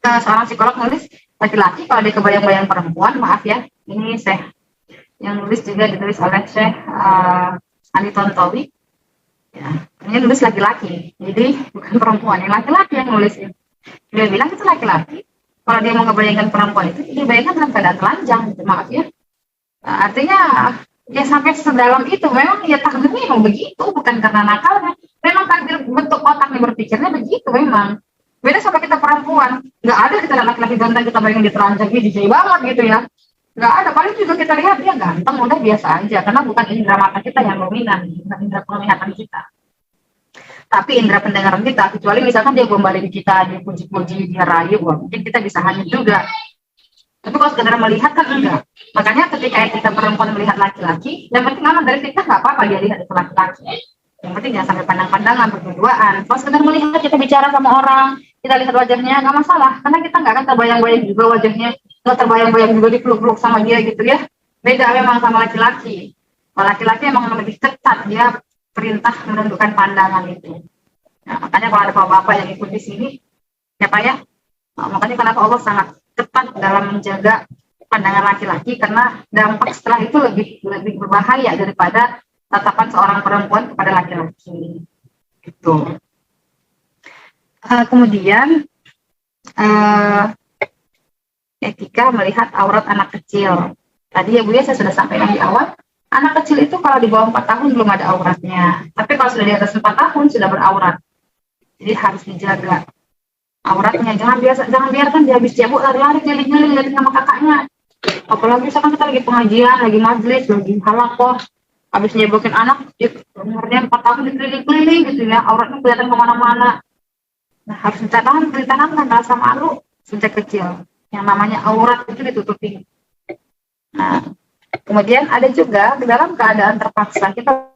seorang psikolog nulis, laki-laki kalau dia kebayang-bayang perempuan, maaf ya, ini saya, yang nulis juga ditulis oleh Syekh Ali Tontowi, ya, ini nulis laki-laki, jadi bukan perempuan, yang laki-laki yang nulisnya. Dia bilang itu laki-laki, kalau dia mau ngebayangkan perempuan itu, dia bayangkan dalam keadaan telanjang, gitu, maaf ya. Artinya, ya sampai sedalam itu, memang ya takdirnya memang begitu, bukan karena nakalnya. Memang takdir bentuk otaknya berpikirnya begitu memang. Beda sama kita perempuan, nggak ada kita laki-laki ganteng kita bayangin di telanjang, dia DJ banget gitu ya. Nggak ada, paling juga kita lihat dia ganteng, udah biasa aja, karena bukan indera mata kita yang dominan, bukan indera penglihatan kita. Tapi indera pendengaran kita, kecuali misalkan dia gombalin kita, dia puji-puji, dia rayu, mungkin kita bisa hanyut juga. Tapi kalau sekedar melihat kan enggak. Makanya ketika kita perempuan melihat laki-laki, yang penting aman dari kita nggak apa-apa dia lihat itu laki-laki. Yang penting jangan sampai pandang-pandangan, berduaan. Kalau sekedar melihat kita bicara sama orang, kita lihat wajahnya nggak masalah, karena kita nggak akan terbayang-bayang juga wajahnya, nggak terbayang-bayang juga dipeluk-peluk sama dia gitu ya. Beda memang sama laki-laki. Kalau laki-laki emang lebih ketat, dia perintah menundukkan pandangan itu. Nah, makanya kalau ada bapak-bapak yang ikut di sini, ya Pak ya, makanya kenapa Allah sangat ketat dalam menjaga pandangan laki-laki, karena dampak setelah itu lebih berbahaya daripada tatapan seorang perempuan kepada laki-laki. Gitu. Kemudian etika melihat aurat anak kecil. Tadi ya Bu ya saya sudah sampaikan di awal, anak kecil itu kalau di bawah 4 tahun belum ada auratnya, tapi kalau sudah di atas 4 tahun sudah beraurat. Jadi harus dijaga auratnya, jangan biarkan dia habis cabut lari-lari keliling-keliling lihat sama kakaknya. Apalagi misalkan kita lagi pengajian, lagi majelis, lagi halakoh, habis nyebokin anak, umurnya 4 tahun dikeliling-keliling gitu ya, auratnya kelihatan kemana-mana. Nah harus ditanamkan rasa malu sejak kecil. Yang namanya aurat itu ditutupi. Nah kemudian ada juga dalam keadaan terpaksa kita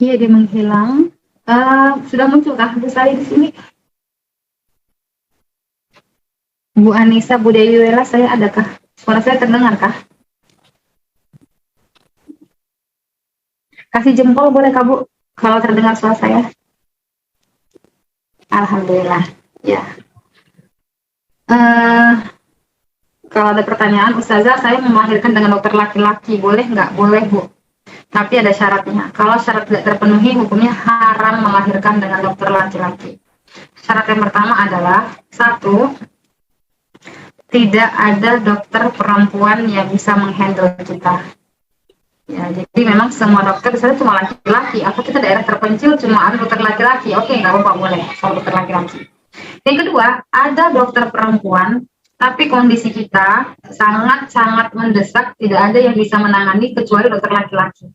iya dia menghilang. Sudah muncul kah Bu Sari di sini? Bu Anissa, Bu Dewi Wela, saya adakah? Suara saya terdengar kah? Kasih jempol boleh Kak Bu kalau terdengar suara saya. Alhamdulillah. Ya. Kalau ada pertanyaan, Ustazah, saya melahirkan dengan dokter laki-laki, boleh nggak? Boleh Bu. Tapi ada syaratnya. Kalau syarat tidak terpenuhi, hukumnya haram melahirkan dengan dokter laki-laki. Syarat yang pertama adalah 1, tidak ada dokter perempuan yang bisa menghandle kita. Ya, jadi memang semua dokter di sana cuma laki-laki. Atau kita daerah terpencil cuma ada dokter laki-laki. Oke, nggak apa-apa, boleh kalau dokter laki-laki. Yang kedua, ada dokter perempuan, tapi kondisi kita sangat-sangat mendesak, tidak ada yang bisa menangani kecuali dokter laki-laki.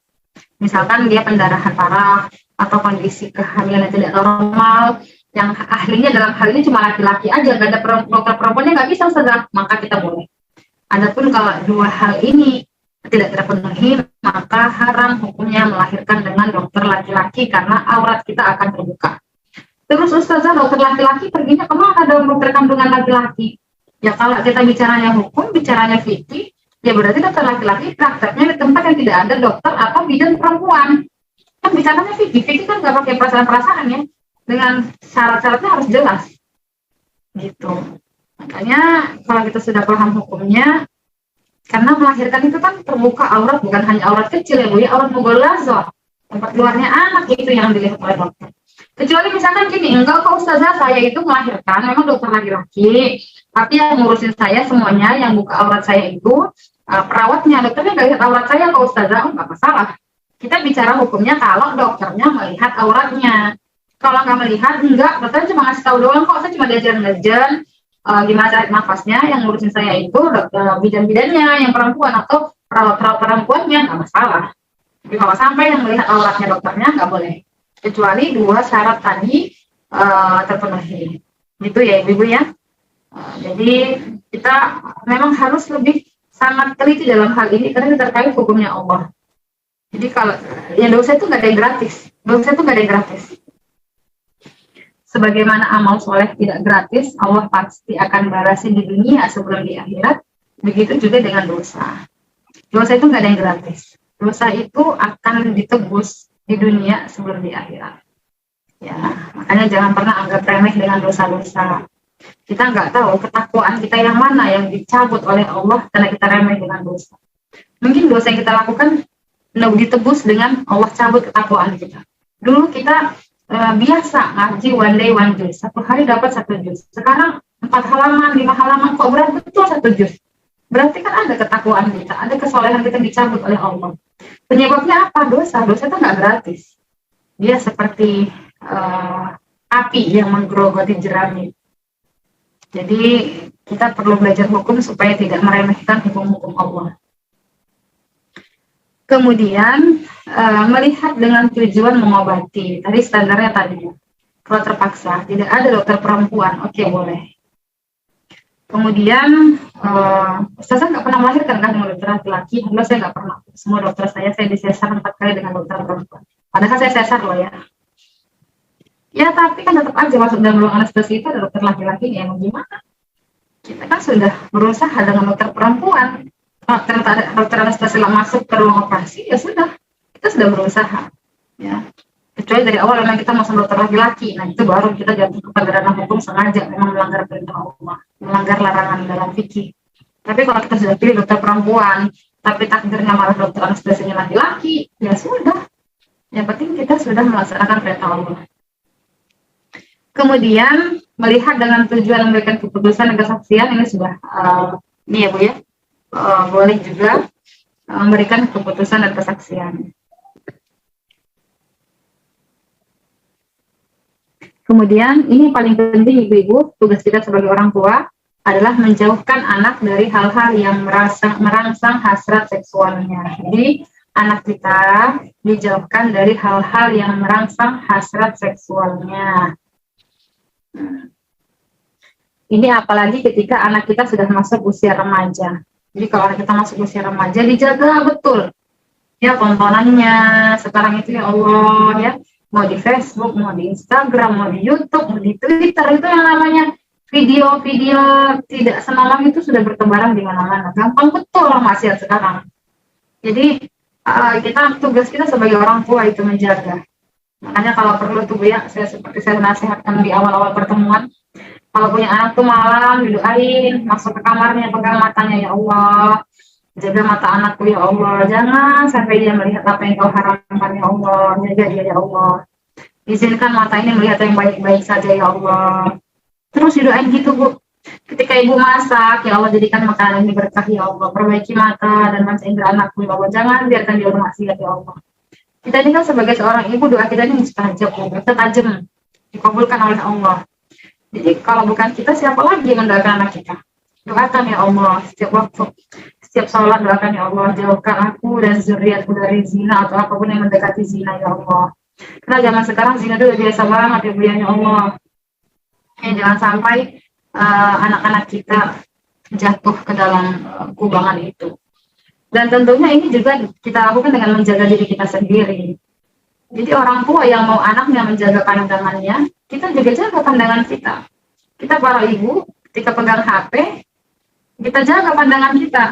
Misalkan dia pendarahan parah, atau kondisi kehamilan yang tidak normal, yang ahlinya dalam hal ini cuma laki-laki aja, gak ada dokter perempuannya nggak bisa Ustazah, maka kita boleh. Adapun kalau dua hal ini tidak terpenuhi, maka haram hukumnya melahirkan dengan dokter laki-laki karena aurat kita akan terbuka. Terus Ustazah, dokter laki-laki perginya kemana dalam dokter kandungan laki-laki? Ya kalau kita bicaranya hukum, bicaranya fikih, ya berarti dokter laki-laki prakteknya di tempat yang tidak ada dokter atau bidan perempuan. Kan bicaranya fikih kan nggak pakai perasaan-perasaan ya, dengan syarat-syaratnya harus jelas gitu. Makanya kalau kita sudah paham hukumnya, karena melahirkan itu kan terbuka aurat, bukan hanya aurat kecil ya Bu ya, aurat mughallaza, tempat keluarnya anak itu yang dilihat oleh dokter. Kecuali misalkan gini, enggak kok Ustazah, saya itu melahirkan memang dokter laki-laki, tapi yang ngurusin saya semuanya, yang buka aurat saya itu perawatnya, dokternya nggak lihat aurat saya kok Ustazah, nggak masalah. Kita bicara hukumnya kalau dokternya melihat auratnya. Kalau nggak melihat, enggak, dokter cuma ngasih tahu doang kok, saya cuma diajarin gimana cari nafasnya, yang ngurusin saya itu dokter bidan-bidannya, yang perempuan atau perawat-perawat perempuannya, nggak masalah. Jadi kalau sampai yang melihat auratnya dokternya, nggak boleh. Kecuali dua syarat tadi terpenuhi. Gitu ya Ibu ya. Jadi kita memang harus lebih sangat teliti dalam hal ini, karena terkait hukumnya Allah. Jadi kalau ya dosa itu nggak ada yang gratis. Dosa itu nggak ada yang gratis. Sebagaimana amal soleh tidak gratis, Allah pasti akan balasin di dunia sebelum di akhirat. Begitu juga dengan dosa. Dosa itu nggak ada yang gratis. Dosa itu akan ditebus di dunia sebelum di akhirat. Ya, makanya jangan pernah anggap remeh dengan dosa-dosa. Kita nggak tahu ketakwaan kita yang mana yang dicabut oleh Allah karena kita remeh dengan dosa. Mungkin dosa yang kita lakukan ditebus dengan Allah cabut ketakwaan kita. Dulu kita biasa ngaji one day one juz, satu hari dapat 1 juz. Sekarang 4 halaman, 5 halaman kok berat betul 1 juz. Berarti kan ada ketakwaan kita, ada kesolehan kita dicabut oleh Allah. Penyebabnya apa? Dosa. Dosa itu nggak gratis. Dia seperti api yang menggerogoti jerami. Jadi kita perlu belajar hukum supaya tidak meremehkan hukum-hukum Allah. Kemudian melihat dengan tujuan mengobati. Tadi standarnya tadi. Kalau terpaksa, tidak ada dokter perempuan, oke boleh. Kemudian Ustazah nggak pernah melahirkan kan dengan dokter laki-laki. Alhamdulillah saya nggak pernah. Semua dokter saya disesar 4 kali dengan dokter perempuan. Padahal saya sesar loh ya. Ya tapi kan tetap aja masuk dalam ruang anestesi itu ada dokter laki-laki, ya mau gimana? Kita kan sudah berusaha dengan dokter perempuan. Ternyata ada dokter anestesi masuk ke ruang operasi, ya sudah, kita sudah berusaha. Ya. Kecuali dari awal memang kita masuk dokter laki-laki, nah itu baru kita jatuh kepada ranah hukum sengaja, memang melanggar perintah Allah, melanggar larangan dalam fikih. Tapi kalau kita sudah pilih dokter perempuan, tapi takdirnya malah dokter anestesinya laki-laki, ya sudah. Yang penting kita sudah melaksanakan perintah Allah. Kemudian melihat dengan tujuan memberikan keputusan dan kesaksian, ini sudah ini ya Bu ya, boleh juga memberikan keputusan dan kesaksian. Kemudian ini paling penting Ibu-ibu, tugas kita sebagai orang tua adalah menjauhkan anak dari hal-hal yang merangsang hasrat seksualnya. Jadi anak kita dijauhkan dari hal-hal yang merangsang hasrat seksualnya. Ini apalagi ketika anak kita sudah masuk usia remaja. Jadi kalau anak kita masuk usia remaja, dijaga betul. Ya tontonannya sekarang itu ya Allah ya, mau di Facebook, mau di Instagram, mau di YouTube, mau di Twitter, itu yang namanya video-video tidak semalam itu sudah bertebaran di mana-mana. Gampang betul lah maksiat sekarang. Jadi tugas kita sebagai orang tua itu menjaga. Makanya kalau perlu tuh Bu ya, seperti saya nasihatkan di awal-awal pertemuan, kalau punya anak tuh malam didoain, masuk ke kamarnya, pegang matanya, ya Allah, jaga mata anakku ya Allah, jangan sampai dia melihat apa yang kau haramkan ya Allah, jaga dia ya Allah, izinkan mata ini melihat yang baik-baik saja ya Allah. Terus didoain gitu Bu. Ketika ibu masak, ya Allah jadikan makanan ini berkah ya Allah, perbaiki mata dan panca indera anakku ya Allah, jangan biarkan dia bermaksiat ya Allah. Kita ini kan sebagai seorang ibu, doa kita ini mustajab, tajam, dikabulkan oleh Allah. Jadi kalau bukan kita, siapa lagi yang mendoakan anak kita? Doakan ya Allah setiap waktu, setiap sholat doakan ya Allah, jauhkan aku dan zuriatku dari zina atau apapun yang mendekati zina ya Allah. Karena zaman sekarang zina itu udah biasa banget ya Bu ya Allah. Jangan sampai anak-anak kita jatuh ke dalam kubangan itu. Dan tentunya ini juga kita lakukan dengan menjaga diri kita sendiri. Jadi orang tua yang mau anaknya menjaga pandangannya, kita juga jaga pandangan kita. Kita para ibu, ketika pegang HP, kita jaga pandangan kita.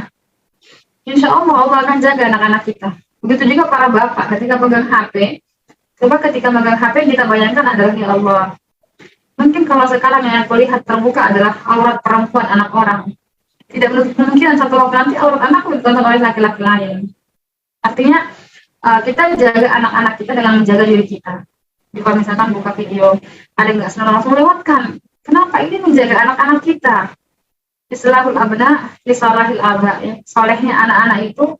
Insya Allah, Allah akan jaga anak-anak kita. Begitu juga para bapak, ketika pegang HP, coba ketika pegang HP, kita bayangkan adalah ya Allah. Mungkin kalau sekarang yang aku lihat terbuka adalah aurat perempuan anak orang. Tidak mungkin satu waktu nanti aurat anak ditonton oleh laki-laki lain. Artinya, kita jaga anak-anak kita dengan menjaga diri kita. Jadi kalau misalkan buka video, ada yang nggak senang langsung lewatkan. Kenapa? Ini menjaga anak-anak kita. Islahul abna, lisolahil aba. Ya. Solehnya anak-anak itu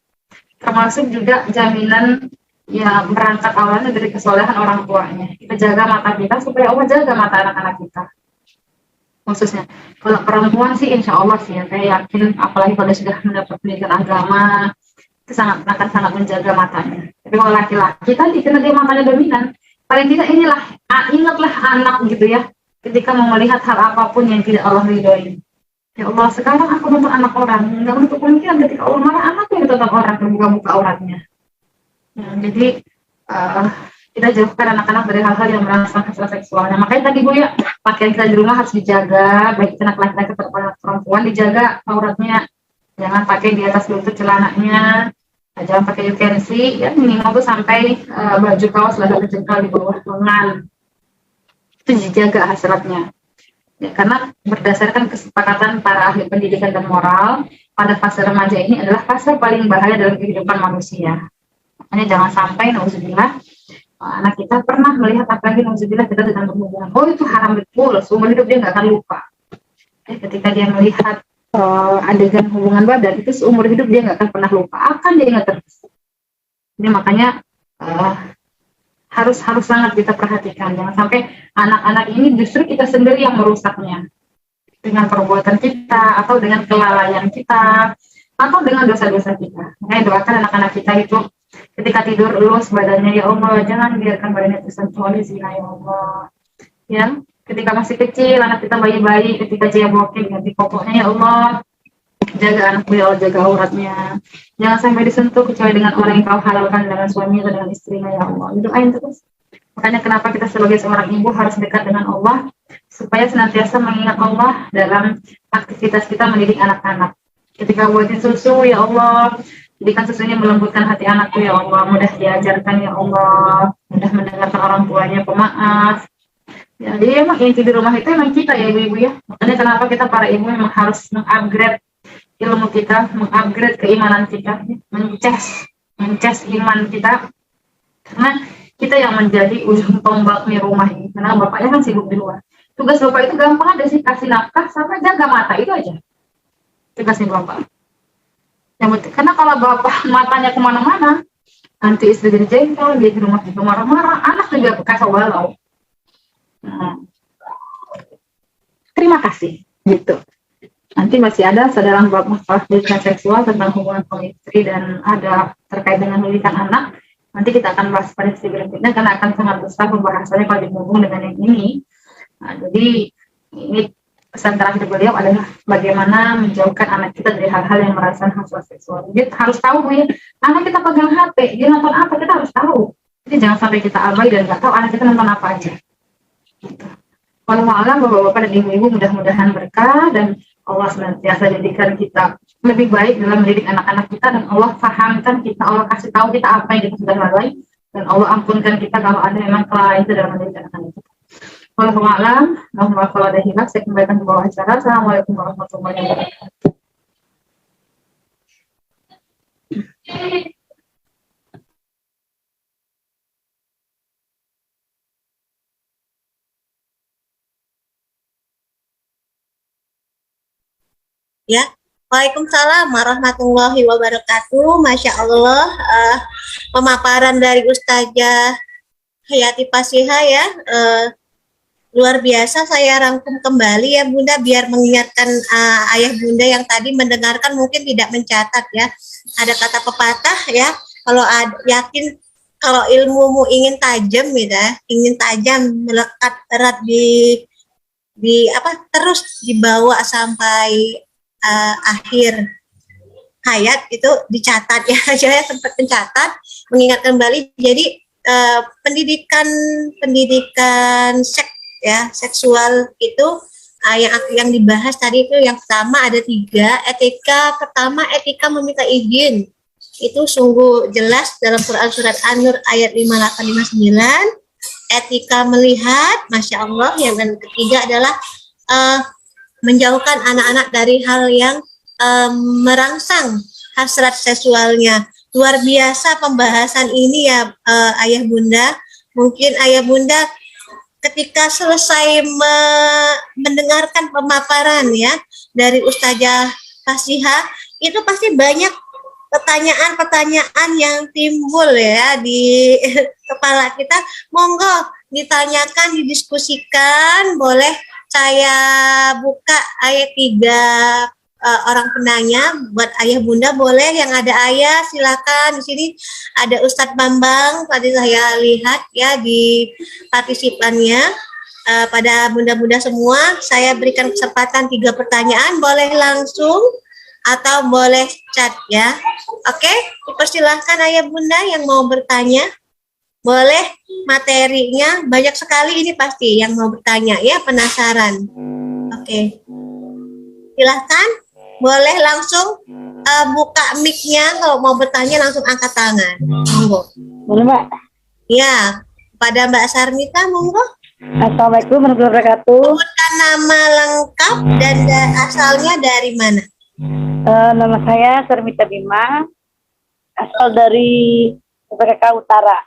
termasuk juga jaminan ya berangkat awalnya dari kesolehan orang tuanya. Kita jaga mata kita supaya Allah jaga mata anak-anak kita. Khususnya kalau perempuan sih insya Allah sih ya, saya yakin apalagi kalau sudah mendapat pendidikan agama itu akan sangat menjaga matanya. Tapi kalau laki-laki tadi karena dia matanya dominan, paling tidak inilah ingatlah anak gitu ya, ketika mau melihat hal apapun yang tidak Allah ridhoi. Ya Allah, sekarang aku nonton anak orang, nggak untuk kemungkinan ketika Allah marah anak yang tonton orang terbuka-buka auratnya. Nah, jadi kita jauhkan anak-anak dari hal-hal yang merangsang hasrat seksualnya. Makanya tadi Bu ya, pakaian kita di rumah harus dijaga, baik anak laki-laki atau anak perempuan, dijaga auratnya. Jangan pakai di atas lutut celananya, jangan pakai utensi, ya minimal tuh sampai baju kaos agak kejengkal di bawah lengan. Itu dijaga hasratnya. Ya, karena berdasarkan kesepakatan para ahli pendidikan dan moral, pada fase remaja ini adalah fase paling bahaya dalam kehidupan manusia. Makanya jangan sampai nauzubillah anak kita pernah melihat apalagi nauzubillah kita sedang berhubungan. Oh itu haram betul, seumur hidup dia nggak akan lupa. Ketika dia melihat adegan hubungan badan itu seumur hidup dia nggak akan pernah lupa, akan dia ingat terus. Jadi makanya harus sangat kita perhatikan, jangan sampai anak-anak ini justru kita sendiri yang merusaknya dengan perbuatan kita atau dengan kelalaian kita atau dengan dosa-dosa kita. Makanya doakan anak-anak kita itu ketika tidur elus badannya ya Allah, jangan biarkan badannya tersentuh oleh zina ya Allah. Ya, ketika masih kecil anak kita bayi-bayi ketika cebokin ganti popoknya ya Allah, jaga anak ya Allah, jaga auratnya, jangan sampai disentuh kecuali dengan orang yang kau halalkan dengan suaminya atau dengan istrinya ya Allah. Doain terus. Makanya kenapa kita sebagai seorang ibu harus dekat dengan Allah supaya senantiasa mengingat Allah dalam aktivitas kita mendidik anak-anak. Ketika buatin susu ya Allah, jadikan susunya melembutkan hati anakku ya Allah, mudah diajarkan ya Allah, mudah mendengarkan orang tuanya pemaaf. Ya, jadi emang inti di rumah itu emang kita ya ibu-ibu ya. Makanya kenapa kita para ibu memang harus mengupgrade ilmu kita, mengupgrade keimanan kita, mencas iman kita. Karena kita yang menjadi ujung tombak di rumah ini. Karena bapaknya kan sibuk di luar. Tugas bapak itu gampang ada sih, kasih nafkah sampai jaga mata itu aja. Tugasnya bapak. Karena kalau bapak matanya kemana-mana, nanti istri jadi jengkel, dia di rumah juga marah-marah, anak juga kacau balau. Nah, terima kasih gitu. Nanti masih ada dalam bab masalah pendidikan seksual tentang hubungan suami istri dan ada terkait dengan pendidikan anak. Nanti kita akan bahas pada sesi berikutnya karena akan sangat besar pembahasannya kalau dihubung dengan yang ini. Nah, jadi ini pesan terakhir beliau adalah bagaimana menjauhkan anak kita dari hal-hal yang merasakan hasrat seksual. Jadi harus tahu Bu ya, anak kita pegang HP, dia nonton apa kita harus tahu. Jadi jangan sampai kita abai dan nggak tahu anak kita nonton apa aja. Gitu. Walau alam bapak-bapak dan ibu-ibu mudah-mudahan berkah dan Allah senantiasa jadikan kita lebih baik dalam mendidik anak-anak kita dan Allah fahamkan kita, Allah kasih tahu kita apa yang kita sudah lalai dan Allah ampunkan kita kalau ada memang kelalaian itu dalam mendidik anak-anak kita. Walau alam, mohon kalau ada hilaf saya kembalikan ke bawah acara. Assalamualaikum warahmatullahi wabarakatuh. Ya, Waalaikumsalam warahmatullahi wabarakatuh. Masya Allah, pemaparan dari Ustazah Hayati Fasiha ya, luar biasa. Saya rangkum kembali ya Bunda biar mengingatkan ayah Bunda yang tadi mendengarkan mungkin tidak mencatat ya. Ada kata pepatah ya, kalau yakin kalau ilmumu ingin tajam gitu ya, ingin tajam melekat erat di apa terus dibawa sampai akhir hayat itu dicatat ya. Saya sempat mencatat mengingat kembali. Jadi pendidikan seksual itu yang dibahas tadi itu yang pertama ada 3. Etika pertama, etika meminta izin, itu sungguh jelas dalam Quran surat An-Nur ayat 5859. Etika melihat, Masya Allah. Yang ketiga adalah menjauhkan anak-anak dari hal yang merangsang hasrat seksualnya. Luar biasa pembahasan ini ya ayah bunda. Mungkin ayah bunda ketika selesai mendengarkan pemaparan ya dari Ustazah Fasihah, itu pasti banyak pertanyaan-pertanyaan yang timbul ya di kepala kita. Monggo ditanyakan, didiskusikan. Boleh saya buka ayat 3 orang penanya buat ayah bunda. Boleh yang ada ayah silakan. Di sini ada Ustadz Bambang, tadi saya lihat ya di partisipannya. Pada bunda-bunda semua saya berikan kesempatan 3 pertanyaan, boleh langsung atau boleh chat ya. Oke, dipersilahkan ayah bunda yang mau bertanya. Boleh, materinya banyak sekali ini pasti yang mau bertanya ya, penasaran. Oke, silahkan. Boleh langsung buka mic-nya, kalau mau bertanya langsung angkat tangan. Monggo. Boleh Mbak? Ya, pada Mbak Sarmita monggo. Assalamualaikum warahmatullahi wabarakatuh. Sebutkan nama lengkap dan asalnya dari mana? Nama saya Sarmita Bima, asal dari PKK Utara.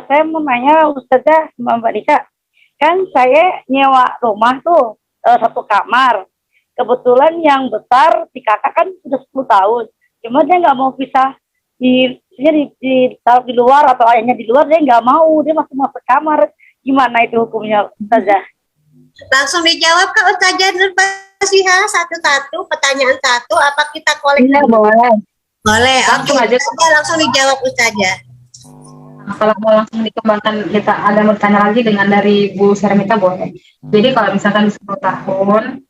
Saya mau nanya Ustazah sama Mbak Dika, kan saya nyewa rumah tuh 1 kamar. Kebetulan yang besar si kakak kan sudah 10 tahun. Cuma dia nggak mau pisah ditaruh di luar atau ayahnya di luar, dia nggak mau, dia masih mau sekamar. Gimana itu hukumnya Ustazah? Langsung dijawab ke Ustazah Nur Fasihah satu-satu, pertanyaan satu, apa kita kolek? Iya, boleh. Boleh, Langsung oke. aja. Langsung dijawab Ustazah. Kalau mau langsung dikembangkan, kita ada bertanya lagi dengan dari Bu Sarmita boleh. Jadi kalau misalkan 10 tahun,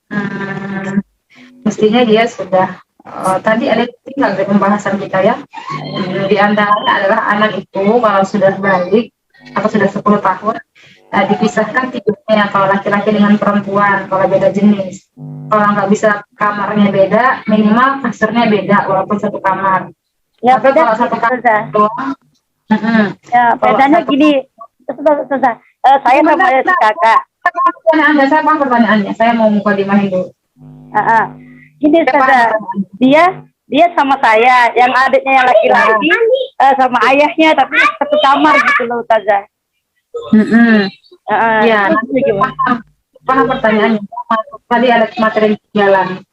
mestinya dia sudah tadi ada tinggal dari pembahasan kita ya. Di antaranya adalah anak itu kalau sudah balik atau sudah 10 tahun, dipisahkan tidurnya kalau laki-laki dengan perempuan, kalau beda jenis. Kalau nggak bisa kamarnya beda, minimal kasurnya beda walaupun 1 kamar. Ya, Maka beda kalau 1 kamar doang. Ya, bedanya gini, Ustazah, saya sama ayah si kakak. Pertanyaannya, saya mau mukadimahin dulu. Gini Ustazah, dia sama saya, yang adiknya yang laki-laki sama ayahnya, tapi 1 kamar gitu loh Ustazah. Ya, nanti paham pertanyaannya. Tadi ada materi jalan.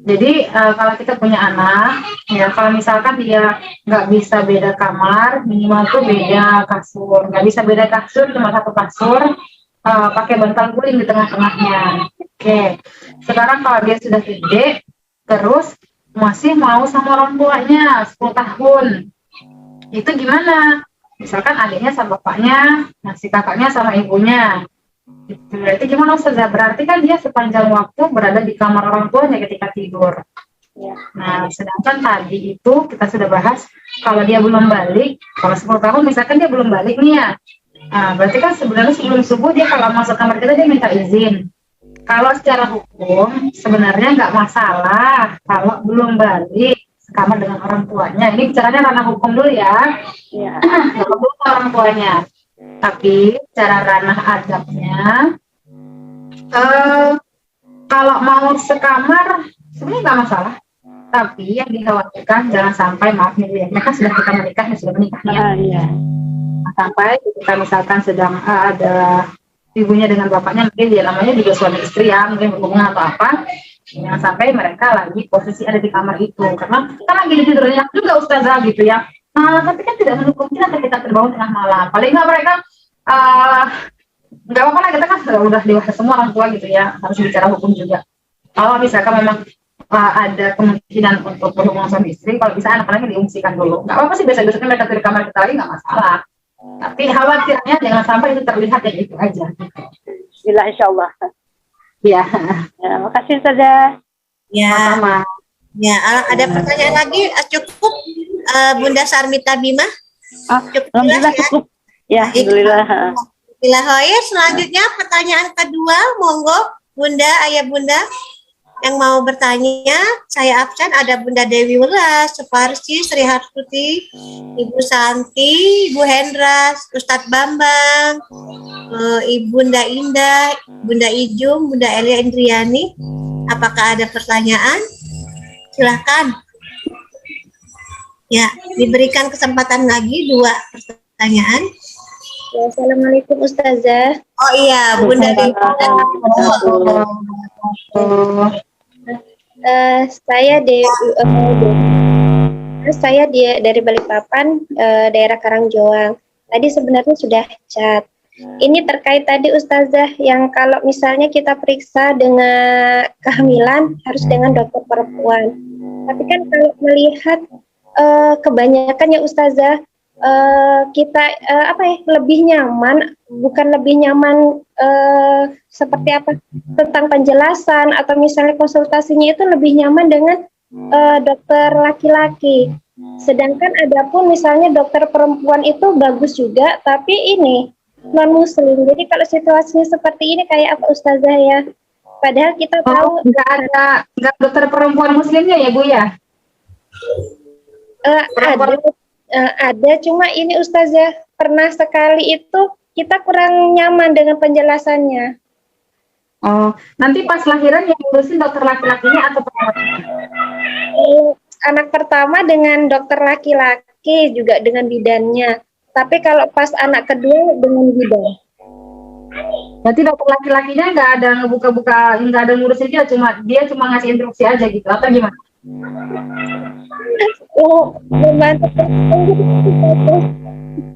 Jadi kalau kita punya anak, ya kalau misalkan dia nggak bisa beda kamar, minimal tuh beda kasur. Nggak bisa beda kasur, cuma 1 kasur, pakai bantal guling di tengah-tengahnya. Oke. Sekarang kalau dia sudah gede, terus masih mau sama orang tuanya 10 tahun, itu gimana? Misalkan adiknya sama bapaknya, si kakaknya sama ibunya. Berarti gimana Ustazah? Berarti kan dia sepanjang waktu berada di kamar orang tuanya ketika tidur. Nah, sedangkan tadi itu kita sudah bahas kalau dia belum balik, kalau 10 tahun misalkan dia belum balik nih ya. Nah, berarti kan sebenarnya sebelum subuh dia kalau masuk kamar kita dia minta izin. Kalau secara hukum sebenarnya nggak masalah kalau belum balik kamar dengan orang tuanya. Ini bicaranya ranah hukum dulu ya. Kalau belum orang tuanya. Tapi cara ranah adabnya, kalau mau sekamar sebenarnya nggak masalah. Tapi yang dikhawatirkan jangan sampai, maaf nih ya, mereka sudah kita menikah, sudah menikah ya. Sampai kita misalkan sedang ada ibunya dengan bapaknya, mungkin dia namanya juga suami istri ya, mungkin hubungan atau apa. Jangan sampai mereka lagi posisi ada di kamar itu, karena kita lagi tidurnya juga Ustazah gitu ya. Tapi kan tidak menutup kita terbangun tengah malam. Paling nggak mereka nggak apa-apa lah, kita kan udah dewasa semua orang tua gitu ya, harus bicara hukum juga. Kalau misalkan memang ada kemungkinan untuk berhubungan suami istri, kalau bisa anak-anaknya diungsikan dulu. Nggak apa-apa sih, biasa-biasanya mereka di kamar kita lagi nggak masalah. Tapi khawatirnya jangan sampai itu terlihat yang itu aja. Bila insya Allah. Iya. Ya, makasih Ustazah. Ya, Sama. ya. Ada pertanyaan lagi? Cukup, Bunda Sarmita Bima? Cukup Alhamdulillah jelas, ya? cukup. Ya, alhamdulillah. Bila Hoyer, selanjutnya pertanyaan kedua, monggo Bunda, Ayah Bunda yang mau bertanya. Saya absen, ada Bunda Dewi Welas, Suparsi, Sri Harsuti, Ibu Santi, Ibu Hendra, Ustadz Bambang, Ibu Bunda Indah, Bunda Ijum, Bunda Elia Indriani. Apakah ada pertanyaan? Silahkan. Ya, diberikan kesempatan lagi 2 pertanyaan. Ya, Assalamualaikum Ustazah. Oh iya, Bunda Dewi. Saya dari Balikpapan, daerah Karangjoang. Tadi sebenarnya sudah chat. Ini terkait tadi Ustazah yang kalau misalnya kita periksa dengan kehamilan harus dengan dokter perempuan. Tapi kan kalau melihat kebanyakan ya Ustazah, kita lebih nyaman, bukan lebih nyaman seperti apa tentang penjelasan atau misalnya konsultasinya itu lebih nyaman dengan dokter laki-laki. Sedangkan adapun misalnya dokter perempuan itu bagus juga, tapi ini non muslim. Jadi kalau situasinya seperti ini kayak apa Ustazah ya? Padahal kita tahu nggak dokter perempuan muslimnya ya Bu ya? Ada, cuma ini Ustazah pernah sekali itu kita kurang nyaman dengan penjelasannya. Oh, nanti pas lahiran yang ngurusin dokter laki-lakinya atau perempuan? Anak pertama dengan dokter laki-laki juga dengan bidannya. Tapi kalau pas anak kedua dengan bidan. Berarti dokter laki-lakinya nggak ada ngebuka-buka, nggak ada ngurusin dia cuma ngasih instruksi aja gitu atau gimana? Oh, membantu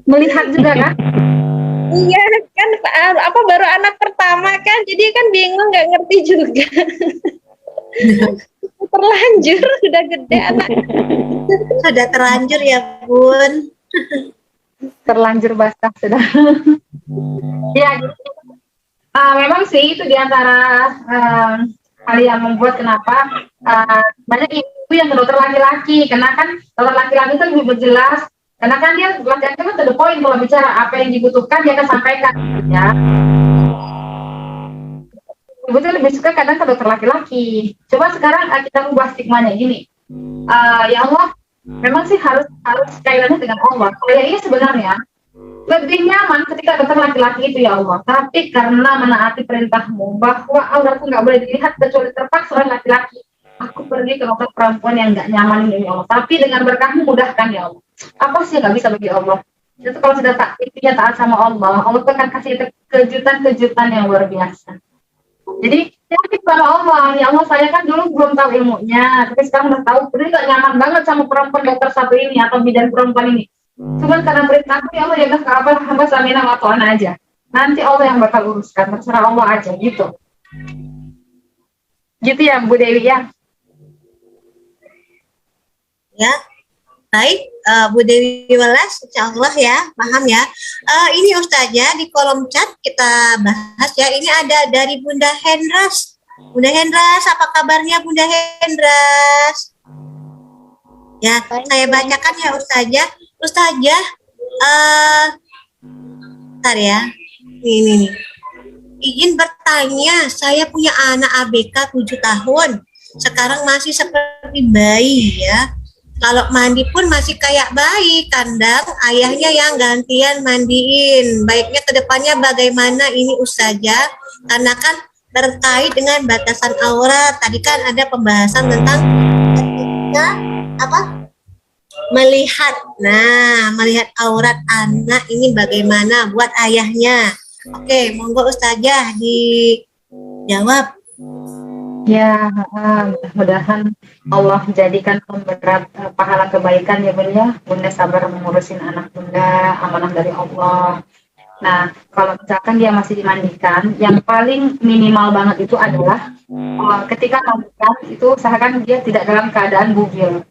Melihat juga kan? Iya kan, baru anak pertama kan, jadi kan bingung, nggak ngerti juga. Terlanjur udah gede anak. Sudah terlanjur ya Bun. Terlanjur basah sudah. Ya, memang sih itu diantara hal yang membuat kenapa banyak ibu yang ke dokter laki-laki, karena kan dokter laki-laki itu lebih berjelas, karena kan dia laki-laki kan to the point kalau bicara apa yang dibutuhkan dia akan sampaikan, ya. Ibu tuh lebih suka kadang ke dokter laki-laki. Coba sekarang kita ubah stigmanya gini, ya Allah, memang sih harus kaitannya dengan Allah. Saya ini sebenarnya lebih nyaman ketika dokter laki-laki itu ya Allah, tapi karena menaati perintahmu bahwa auratku nggak boleh dilihat kecuali terpaksa oleh laki-laki, aku pergi ke dokter perempuan yang nggak nyaman ini ya Allah, tapi dengan berkahmu mudahkan ya Allah. Apa sih nggak bisa bagi Allah? Itu kalau sudah taat sama Allah, Allah akan kasih kejutan-kejutan yang luar biasa. Jadi yakin sama Allah, ya Allah saya kan dulu belum tahu ilmunya, tapi sekarang udah tahu, jadi nggak nyaman banget sama perempuan dokter satu ini atau bidan perempuan ini. Cuman karena perintahmu ya Allah, ya udah apa hamba samina wa ta'ana aja. Nanti Allah yang bakal uruskan, terserah Allah aja gitu. Gitu ya Bu Dewi ya. Ya, baik, Bu Dewi Welas, insya Allah ya, paham ya. Ini Ustazah di kolom chat kita bahas ya. Ini ada dari Bunda Hendras. Bunda Hendras, apa kabarnya Bunda Hendras? Ya, saya bacakan ya Ustazah. Ustazah, bentar ya. Ini. Izin bertanya, saya punya anak ABK 7 tahun. Sekarang masih seperti bayi ya. Kalau mandi pun masih kayak bayi, kandang ayahnya yang gantian mandiin. Baiknya kedepannya bagaimana ini Ustazah? Karena kan terkait dengan batasan aurat. Tadi kan ada pembahasan tentang ketika melihat. Nah, melihat aurat anak ini bagaimana buat ayahnya? Oke, monggo Ustazah dijawab. Ya, mudah-mudahan Allah jadikan pemberat pahala kebaikan ya Bunda. Bunda sabar mengurusin anak Bunda, amanah dari Allah. Nah, kalau misalkan dia masih dimandikan, yang paling minimal banget itu adalah ketika mandikan itu usahakan dia tidak dalam keadaan bugil.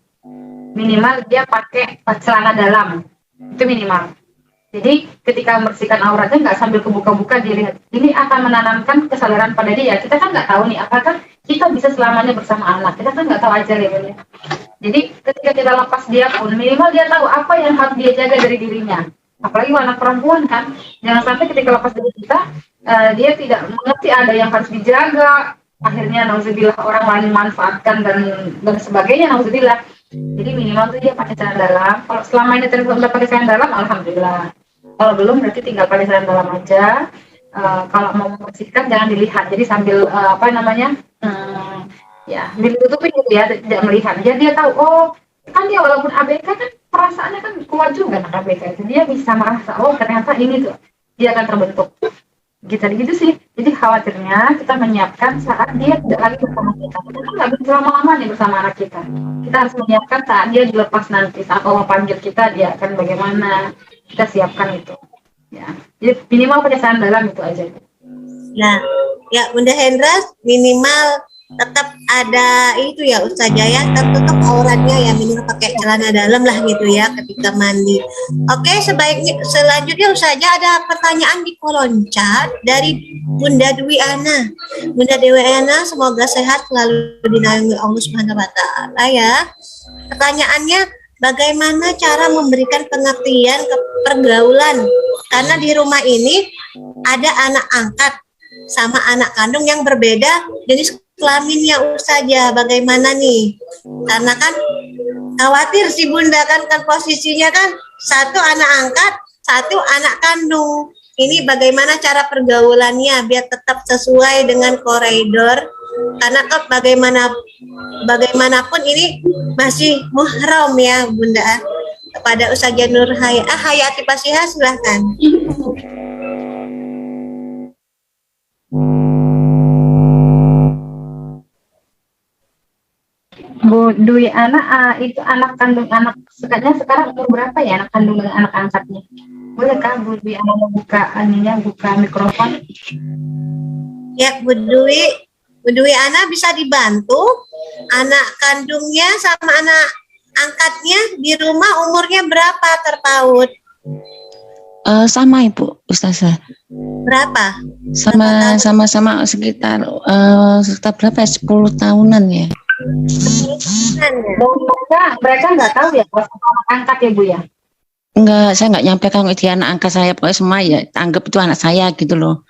Minimal dia pakai celana dalam, itu minimal. Jadi ketika membersihkan auratnya nggak sambil kebuka-buka dilihat. Ini akan menanamkan kesadaran pada dia. Kita kan nggak tahu nih apakah kita bisa selamanya bersama anak. Kita kan nggak tahu aja ya. Jadi ketika kita lepas dia pun minimal dia tahu apa yang harus dia jaga dari dirinya. Apalagi anak perempuan kan. Jangan sampai ketika lepas dari kita dia tidak mengerti ada yang harus dijaga. Akhirnya nauzubillah orang lain manfaatkan dan sebagainya, nauzubillah. Jadi minimal tuh dia pakai celana dalam. Kalau selama ini udah pakai celana dalam, alhamdulillah. Kalau belum berarti tinggal pakai celana dalam aja. Kalau mau membersihkan jangan dilihat. Jadi sambil ya ditutupi gitu ya, tidak melihat. Jadi dia tahu, oh kan dia walaupun ABK kan perasaannya kan kuat juga anak ABK itu. Dia bisa merasa, oh ternyata ini tuh dia akan terbentuk. Gitu sih. Jadi khawatirnya kita menyiapkan saat dia tidak lagi bersama kita. Kita kan nggak bisa lama-lama nih bersama anak kita. Kita harus menyiapkan saat dia dilepas nanti. Saat Allah panggil kita, dia akan bagaimana. Kita siapkan itu. Ya. Jadi minimal penyesalan dalam itu aja. Nah, ya Bunda Hendra minimal tetap ada itu ya Ustazah ya, tertutup auratnya ya, minimal pakai celana dalam lah gitu ya ketika mandi. Oke, selanjutnya Ustazah ada pertanyaan di kolom chat dari Bunda Dwi Ana. Bunda Dewi Ana semoga sehat selalu dinaungi Allah Subhanahu wa taala ya. Pertanyaannya, bagaimana cara memberikan pengertian ke pergaulan? Karena di rumah ini ada anak angkat sama anak kandung yang berbeda jenis kelaminnya Ustazah, bagaimana nih? Karena kan khawatir si Bunda kan posisinya kan satu anak angkat, satu anak kandung. Ini bagaimana cara pergaulannya biar tetap sesuai dengan koridor? Karena kan bagaimanapun ini masih muhram ya Bunda. Kepada Ustazah Nur Hayati Pasihah silahkan. Bu Dwi anak itu anak kandung anak sekarang umur berapa ya anak kandung dengan anak angkatnya? Boleh kan Bu Dwi anak buka mikrofon? Ya Bu Dwi Ana bisa dibantu anak kandungnya sama anak angkatnya di rumah umurnya berapa terpaut? Sama Ibu Ustazah. Berapa? Sama sekitar berapa ya? 10 tahunan ya. Dan mereka nggak tahu ya kalau anak angkat ya Bu ya? Enggak, saya nggak nyampe kalau dia anak angkat saya, pokoknya semua ya anggap itu anak saya gitu loh.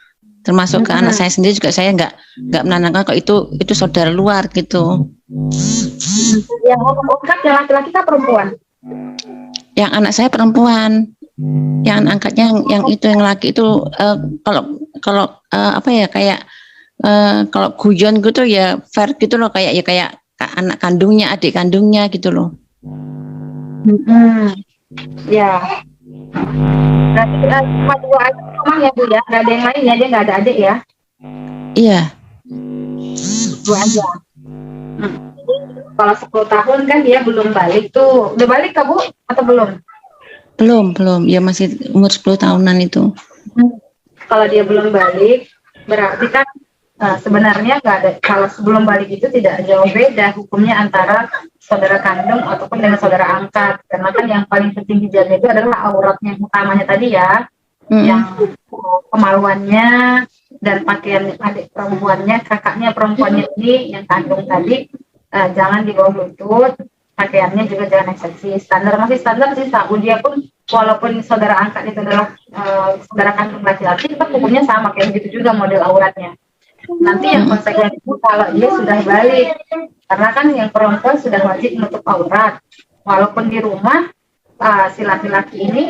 Termasuk ke anak saya sendiri juga saya nggak menanamkan kok itu saudara luar gitu. Yang angkat yang laki-laki kan perempuan? Yang anak saya perempuan. Yang anak angkatnya yang laki itu kalau apa ya kayak kalau guyon gitu ya fair gitu loh, kayak anak kandungnya, adik kandungnya gitu loh. Ya. Berarti cuma 2 aja rumah ya Bu ya, nggak ada yang lain ya, dia nggak ada adik ya? Iya. 2 aja. Kalau 10 tahun kan dia belum balik tuh. Udah balik kah Bu atau belum? Belum. Ya masih umur 10 tahunan itu. Kalau dia belum balik, berarti kan sebenarnya nggak ada. Kalau sebelum balik itu tidak jauh beda hukumnya antara saudara kandung ataupun dengan saudara angkat. Karena kan yang paling penting dijaga itu adalah auratnya utamanya tadi ya, yang kemaluannya dan pakaian adik perempuannya, kakaknya perempuannya ini yang kandung tadi jangan di bawah lutut. Pakaiannya juga jangan eksepsi, masih standar sih. Dia pun walaupun saudara angkat itu adalah saudara kandung laki-laki, tetap hukumnya sama kayak gitu juga model auratnya. Nanti yang konsekuensi itu kalau dia sudah balik, karena kan yang perempuan sudah wajib menutup aurat, walaupun di rumah si laki-laki ini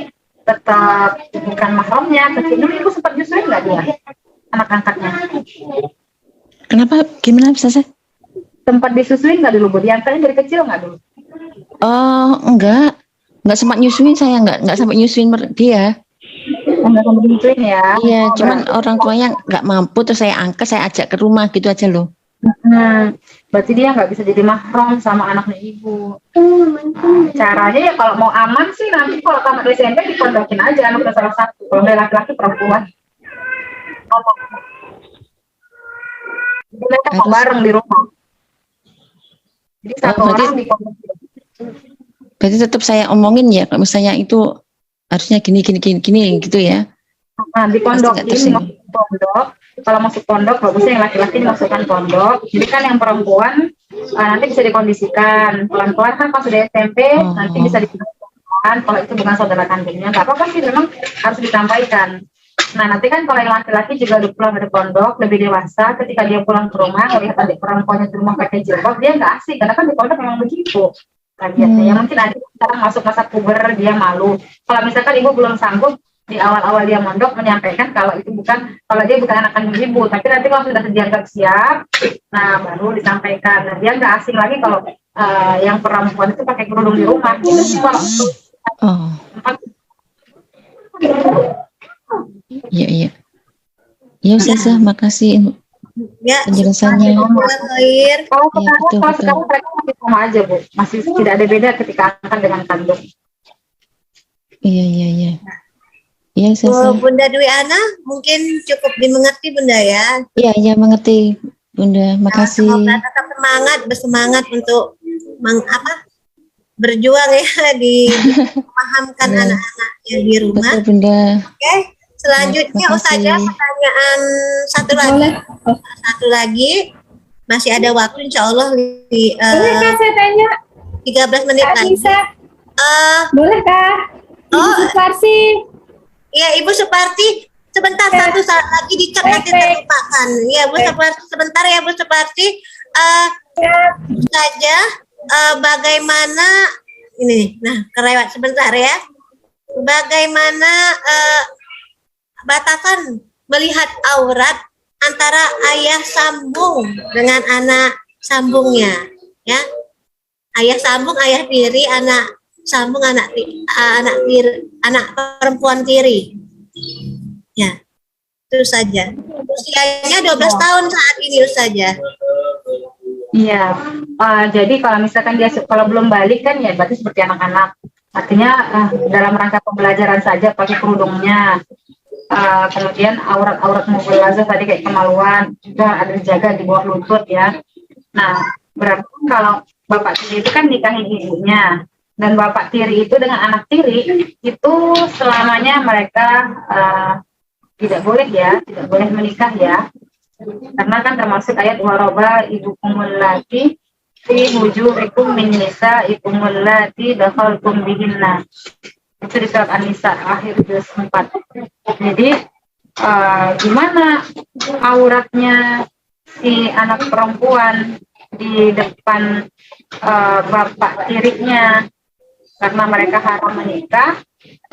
tetap bukan mahramnya. Dulu Ibu sempat nyusuin nggak dia anak angkatnya? Kenapa? Gimana bisa sih? Tempat disusuin nggak dulu Bu? Diantaranya dari kecil nggak dulu? Oh enggak sempat nyusuin, saya enggak sampai nyusuin dia. Enggak sampai nyusuin ya? Iya, cuman orang tuanya nggak mampu terus saya angkat, saya ajak ke rumah gitu aja loh. berarti dia nggak bisa jadi mahram sama anaknya ibu. Caranya ya kalau mau aman sih nanti kalau tamat SMP dipondokin aja anaknya salah satu, kalau nggak laki-laki perempuan. Mereka mau bareng di rumah. Jadi satu berarti- orang dipondokin. Berarti tetap saya omongin ya, kalau misalnya itu harusnya gini gitu ya. Nah, dipondokin, Pasti nggak masuk pondok. Kalau masuk pondok, bagusnya yang laki-laki dimasukkan pondok. Jadi kan yang perempuan nanti bisa dikondisikan. Pelan-pelan kan pas udah SMP, Oh. nanti bisa dikondisikan. Kalau itu bukan saudara kandungnya, nggak apa-apa sih, memang harus disampaikan. Nah, nanti kan kalau yang laki-laki juga udah pulang dari pondok, lebih dewasa, ketika dia pulang ke rumah, melihat adik perempuannya di rumah pakai jilbab, dia nggak asik, karena kan di pondok memang begitu. Kagetnya, ya mungkin adik sekarang masuk masa puber, dia malu. Kalau misalkan ibu belum sanggup, di awal-awal dia mondok menyampaikan kalau itu bukan, kalau dia bukan anak kandung ibu, tapi nanti kalau sudah dianggap siap, nah baru disampaikan. Nah, dia nggak asing lagi kalau yang perempuan itu pakai kerudung di rumah. Gitu sih kalau Oh, iya. Ya Ustazah, makasih Ya, penjelasannya. Khair. kalau Iya, sekarang, betul. sekarang mereka masih sama aja Bu, masih tidak ada beda ketika akan dengan kandung. Iya. Iya Ustazah. Bunda Dwi Ana mungkin cukup dimengerti Bunda ya. Iya, mengerti Bunda. Makasih. Semoga tetap bersemangat untuk berjuang ya dipahamkan Iya. anak-anak yang di rumah. Betul Bunda. Oke, selanjutnya Makasih. Ustazah pertanyaan satu lagi masih ada waktu insya Allah di Boleh Kak saya tanya? 13 menit Kak lagi. Nisa, boleh Kak? Ibu Suparsi. Iya Ibu Suparti, sebentar satu saat lagi dicek nanti Baik. terlupakan. Iya Bu Suparti, sebentar ya Bu Suparti. Saja bagaimana ini, nah kelewat sebentar ya. Bagaimana batasan melihat aurat antara ayah sambung dengan anak sambungnya, ya? Ayah sambung, ayah tiri, anak sambung, anak perempuan tiri. Ya, itu saja. Usianya 12 tahun saat ini saja. Iya, jadi kalau misalkan dia kalau belum balik kan ya berarti seperti anak-anak. Artinya dalam rangka pembelajaran saja pakai kerudungnya. Kemudian aurat-aurat mubazazah tadi kayak kemaluan juga ada dijaga di bawah lutut ya. Nah, berarti kalau bapak tiri itu kan nikahin ibunya dan bapak tiri itu dengan anak tiri itu selamanya mereka tidak boleh menikah ya. Karena kan termasuk ayat waroba ibukumul lati fi hujurikum min nisaikumul lati dakhaltum bihinna. Itu di surat An-Nisa akhir juz 4. Jadi gimana auratnya si anak perempuan di depan bapak tirinya karena mereka haram menikah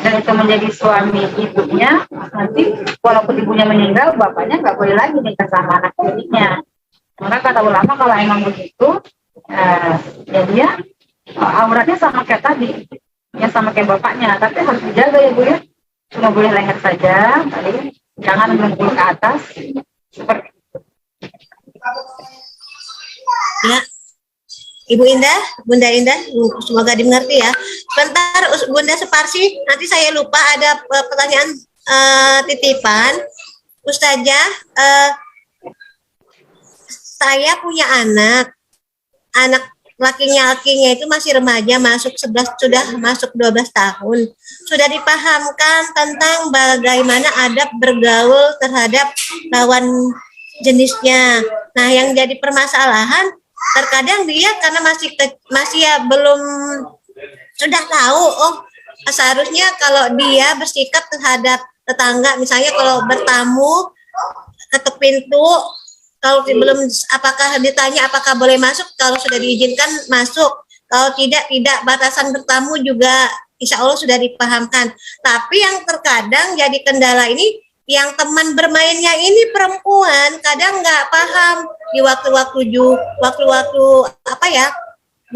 dan itu menjadi suami ibunya, nanti walaupun ibunya meninggal bapaknya nggak boleh lagi nikah sama anak tirinya. Maka kata ulama kalau emang begitu ya dia auratnya sama kayak tadi, ya sama kayak bapaknya, tapi harus dijaga ya Bu ya, cuma boleh leher saja, tadi jangan melengkung ke atas seperti itu. Ya, Ibu Indah, Bunda Indah, semoga dimengerti ya. Sebentar Bunda Suparsi, nanti saya lupa ada pertanyaan titipan. Ustazah, saya punya anak lakinya itu masih remaja, sudah masuk 12 tahun. Sudah dipahamkan tentang bagaimana adab bergaul terhadap lawan jenisnya. Nah, yang jadi permasalahan terkadang dia karena masih ya belum sudah tahu, seharusnya kalau dia bersikap terhadap tetangga, misalnya kalau bertamu ketuk pintu, kalau belum apakah ditanya apakah boleh masuk, kalau sudah diizinkan masuk, kalau tidak batasan bertamu juga insya Allah sudah dipahamkan. Tapi yang terkadang jadi kendala ini yang teman bermainnya ini perempuan kadang nggak paham di waktu-waktu di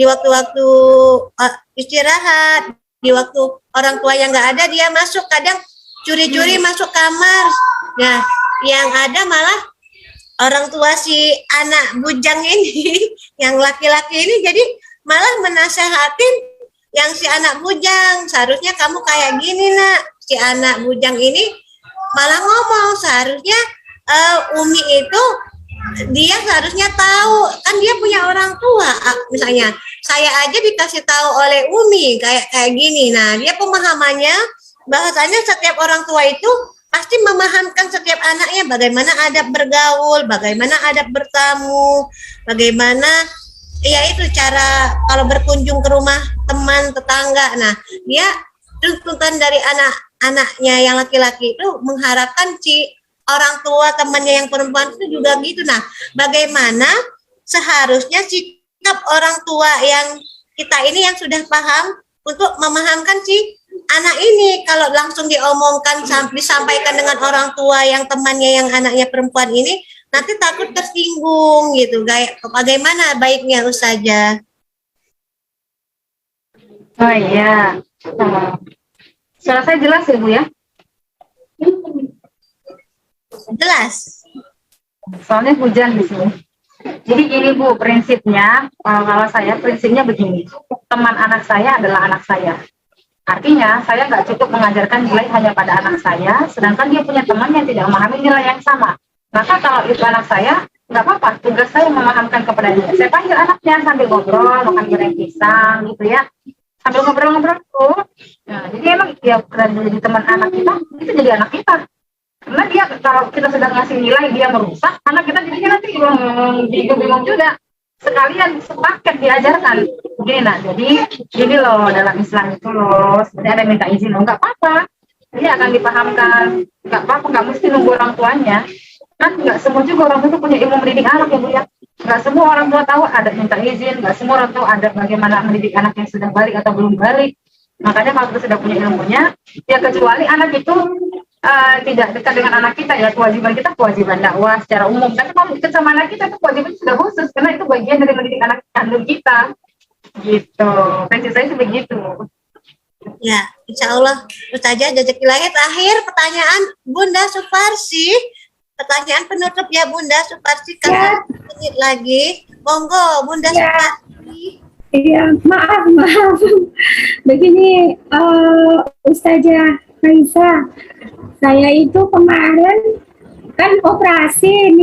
waktu-waktu istirahat, di waktu orang tua yang nggak ada dia masuk, kadang curi-curi masuk kamar. Nah, yang ada malah orang tua si anak bujang ini, yang laki-laki ini jadi malah menasehatin yang si anak bujang. Seharusnya kamu kayak gini nak. Si anak bujang ini malah ngomong seharusnya Umi itu dia seharusnya tahu, kan dia punya orang tua. Misalnya saya aja dikasih tahu oleh Umi kayak gini. Nah, dia pemahamannya bahasanya setiap orang tua itu pasti memahamkan setiap anaknya bagaimana adab bergaul, bagaimana adab bertamu, bagaimana ya itu cara kalau berkunjung ke rumah teman tetangga. Nah, dia tuntutan dari anak-anaknya yang laki-laki itu mengharapkan si orang tua temannya yang perempuan itu juga gitu. Nah, bagaimana seharusnya sikap orang tua yang kita ini yang sudah paham untuk memahamkan si anak ini. Kalau langsung diomongkan disampaikan dengan orang tua yang temannya yang anaknya perempuan ini, nanti takut tersinggung gitu. Bagaimana baiknya Ustazah? Oh iya. Suara saya jelas ya Bu ya? Jelas. Soalnya hujan di sini. Jadi gini Bu, prinsipnya kalau saya prinsipnya begini, teman anak saya adalah anak saya. Artinya saya nggak cukup mengajarkan nilai hanya pada anak saya, sedangkan dia punya teman yang tidak memahami nilai yang sama. Maka kalau itu anak saya, nggak apa-apa, tugas saya memahamkan kepada dia. Saya panggil anaknya sambil ngobrol, makan goreng pisang gitu ya. Sambil ngobrol-ngobrol tuh. Nah, jadi emang dia berada jadi teman anak kita, itu jadi anak kita. Karena dia kalau kita sudah ngasih nilai dia merusak, anak kita jadinya nanti bingung juga. Sekalian sepaket diajarkan begini nak, jadi gini loh dalam Islam itu loh sebenarnya ada minta izin loh, nggak apa-apa, dia akan dipahamkan, nggak apa-apa, nggak mesti nunggu orang tuanya, kan nggak semua juga orang tua punya ilmu mendidik anak ya Bu ya, nggak semua orang tua tahu ada minta izin, nggak semua orang tahu ada bagaimana mendidik anak yang sudah balik atau belum balik. Makanya kalau kita sudah punya ilmunya, ya kecuali anak itu tidak dekat dengan anak kita, ya kewajiban kita kewajiban dakwah secara umum. Tapi kalau dekat sama anak kita itu kewajiban sudah khusus karena itu bagian dari mendidik anak kandung kita. Gitu. Prinsip saya seperti begitu. Ya, insya Allah Ustazah rezeki lagi. Terakhir pertanyaan Bunda Suparsi. Pertanyaan penutup ya Bunda Suparsi, karena menit lagi. Monggo Bunda Suparsi. Iya, maaf. Begini, Ustazah Raisa, saya itu kemarin kan operasi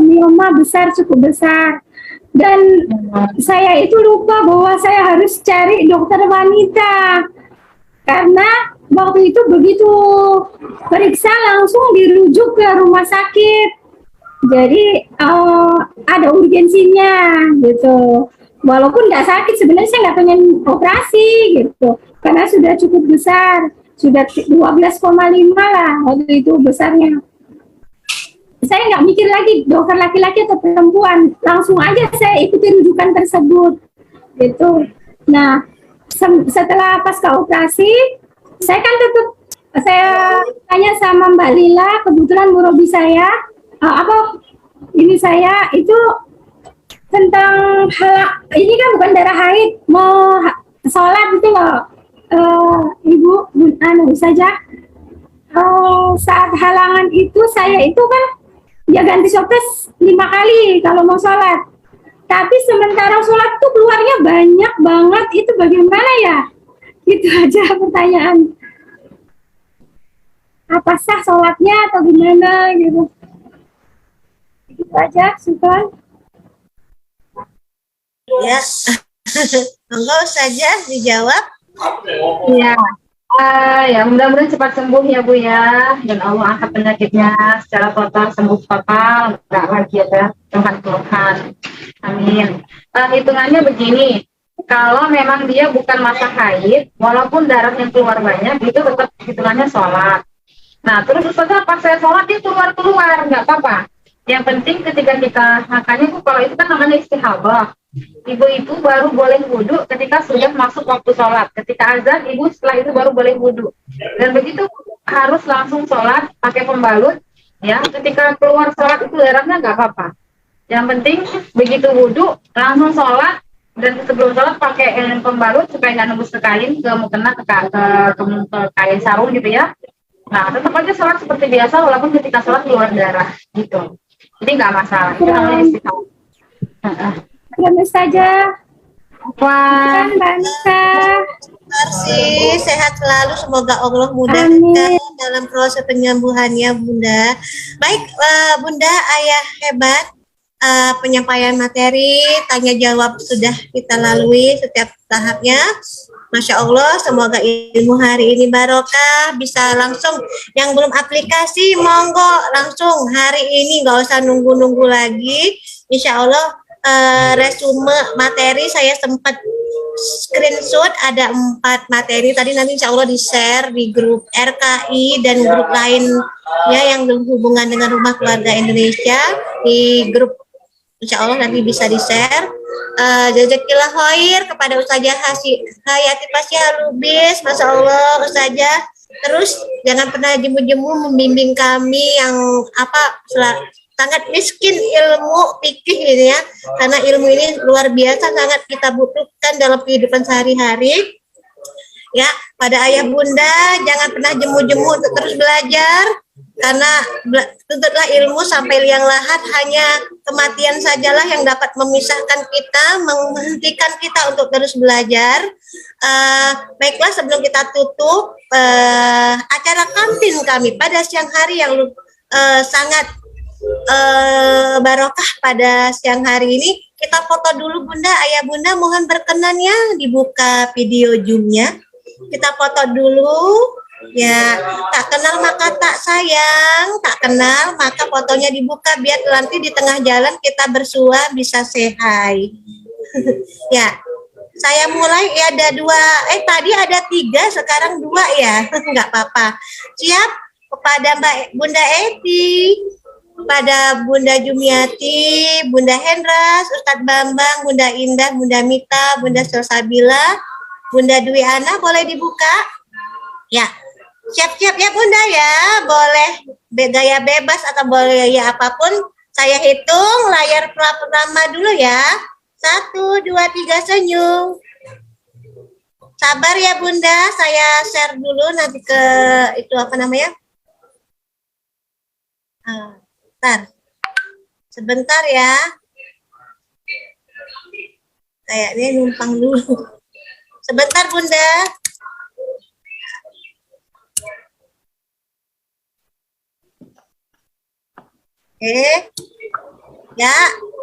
mioma besar, cukup besar, dan saya itu lupa bahwa saya harus cari dokter wanita karena waktu itu begitu periksa langsung dirujuk ke rumah sakit, jadi ada urgensinya gitu. Walaupun nggak sakit sebenarnya saya nggak pengen operasi gitu karena sudah cukup besar. Sudah 12,5 lah waktu itu besarnya. Saya nggak mikir lagi dokter laki-laki atau perempuan, langsung aja saya ikuti rujukan tersebut gitu. Nah setelah pasca operasi saya kan tetap saya tanya sama Mbak Lila, kebetulan murobi saya ini saya itu tentang ini kan bukan darah haid, mau sholat itu loh. Ibu saja saat halangan itu saya itu kan dia ganti sopes 5 kali kalau mau sholat, tapi sementara sholat tuh keluarnya banyak banget, itu bagaimana ya? Itu aja pertanyaan, apa sah sholatnya atau gimana gitu. Itu aja, Sultan. Ya, monggo saja dijawab. Iya, ya mudah-mudahan cepat sembuh ya Bu ya, dan Allah angkat penyakitnya secara total, sembuh total, nggak lagi ada keluhan-keluhan. Amin. Hitungannya begini, kalau memang dia bukan masa haid, walaupun darah yang keluar banyak, itu tetap hitungannya sholat. Nah, terus Ustazah pas saya sholat dia keluar-keluar, nggak apa-apa. Yang penting ketika kita, makanya Bu, kalau itu kan namanya istihadah. Ibu-ibu baru boleh wudhu ketika sudah masuk waktu sholat. Ketika azan, ibu setelah itu baru boleh wudhu. Dan begitu harus langsung sholat pakai pembalut. Ya, ketika keluar sholat itu darahnya nggak apa-apa. Yang penting begitu wudhu langsung sholat, dan sebelum sholat pakai pembalut supaya nggak nembus ke kain, ke mukena, ke kain sarung gitu ya. Nah, tetap aja sholat seperti biasa walaupun ketika sholat keluar darah gitu. Jadi nggak masalah. Itu namanya istiqomah. Keren Ustazah. Wah, Keren Mbak Anissa. Terima sehat selalu, semoga Allah mudahkan dalam proses penyembuhannya Bunda. Baik, Bunda, Ayah hebat. Penyampaian materi, tanya jawab sudah kita lalui setiap tahapnya. Masya Allah, semoga ilmu hari ini barokah, bisa langsung. Yang belum aplikasi, monggo langsung hari ini, nggak usah nunggu-nunggu lagi. Insya Allah, resume materi saya sempat screenshot, ada 4 materi tadi, nanti insya Allah di-share di grup RKI dan grup lain ya yang berhubungan dengan Rumah Keluarga Indonesia. Di grup insya Allah nanti bisa di-share. Jazakillah khair kepada Ustazah Hayati Pasya Lubis, Masya Allah Ustazah. Terus jangan pernah jemu-jemu membimbing kami yang sangat miskin ilmu fikih ini ya, karena ilmu ini luar biasa sangat kita butuhkan dalam kehidupan sehari-hari. Ya, pada ayah bunda jangan pernah jemu-jemu untuk terus belajar, karena tuntutlah ilmu sampai liang lahat, hanya kematian sajalah yang dapat memisahkan kita, menghentikan kita untuk terus belajar. Baiklah, sebelum kita tutup acara kantin kami pada siang hari yang sangat barokah pada siang hari ini, kita foto dulu Bunda. Ayah bunda mohon berkenan ya dibuka video zoomnya, kita foto dulu ya. Tak kenal maka tak sayang, tak kenal maka fotonya dibuka biar nanti di tengah jalan kita bersua bisa say hi. Ya, saya mulai ya, ada 2, tadi ada 3, sekarang 2 ya. Nggak apa-apa. Siap? Kepada Bunda Eti, kepada Bunda Jumiati, Bunda Hendras, Ustadz Bambang, Bunda Indah, Bunda Mita, Bunda Selsabila, Bunda Dwi Ana, boleh dibuka? Ya, siap-siap ya Bunda ya, boleh gaya bebas atau boleh ya apapun. Saya hitung layar pertama dulu ya. 1, 2, 3, senyum. Sabar ya Bunda, saya share dulu nanti ke itu apa namanya? Sebentar ya. Kayaknya numpang dulu. Sebentar Bunda. Oke. Ya,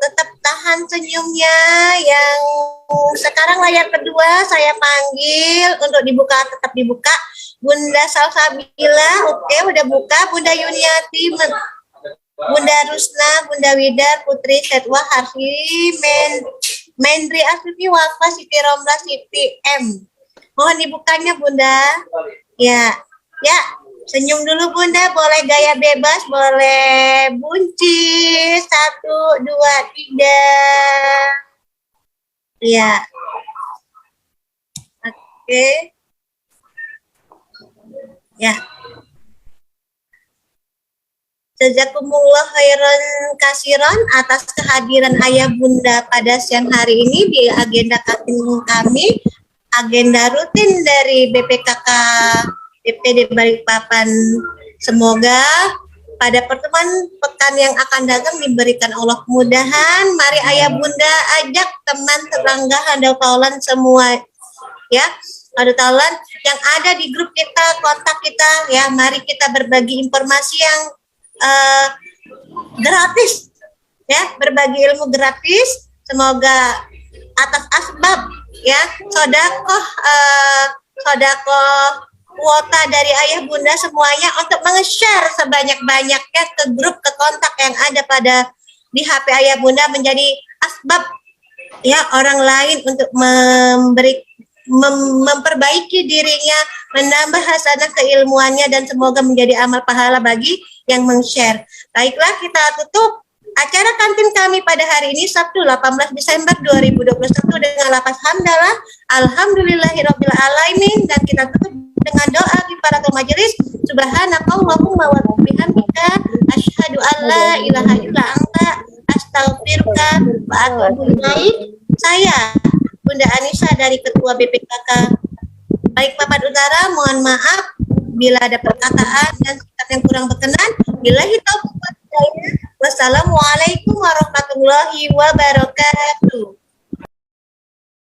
tetap tahan senyumnya. Yang sekarang layar kedua saya panggil untuk dibuka, tetap dibuka. Bunda Salsabila, oke, udah buka. Bunda Yuniati, Bunda Rusna, Bunda Widar, Putri Setwa, Harfi, Mendri Aslifi, Wafa, Siti Romla, Siti M. Mohon dibukanya Bunda. Ya, ya, senyum dulu Bunda, boleh gaya bebas, boleh buncis. 1, 2, 3. Ya. Oke. Ya. Jazakumullah khairan kasiran atas kehadiran ayah bunda pada siang hari ini di agenda kami, agenda rutin dari BPKK DPD Balikpapan. Semoga pada pertemuan pekan yang akan datang diberikan Allah kemudahan. Mari ayah bunda ajak teman tetangga handaulan semua ya, handaulan yang ada di grup kita, kontak kita ya. Mari kita berbagi informasi yang gratis ya, berbagi ilmu gratis. Semoga atas asbab ya sodakoh kuota dari ayah bunda semuanya untuk menge-share sebanyak-banyaknya ke grup, ke kontak yang ada pada di HP ayah bunda, menjadi asbab ya orang lain untuk memperbaiki dirinya, menambah hasanah keilmuannya, dan semoga menjadi amal pahala bagi yang meng-share. Baiklah, kita tutup acara kantin kami pada hari ini Sabtu 18 Desember 2021 dengan lafaz hamdalah alhamdulillahirabbil alamin, dan kita tutup dengan doa di para majelis. Subhanakallahumma wa bihamdika asyhadu an la ilaha illa anta astaghfiruka wa atubu ilaik. Saya Bunda Anissa dari Ketua BPKK Balikpapan Utara, mohon maaf bila ada perkataan dan sikap yang kurang berkenan. Billahi taufiq Wassalamualaikum warahmatullahi wabarakatuh.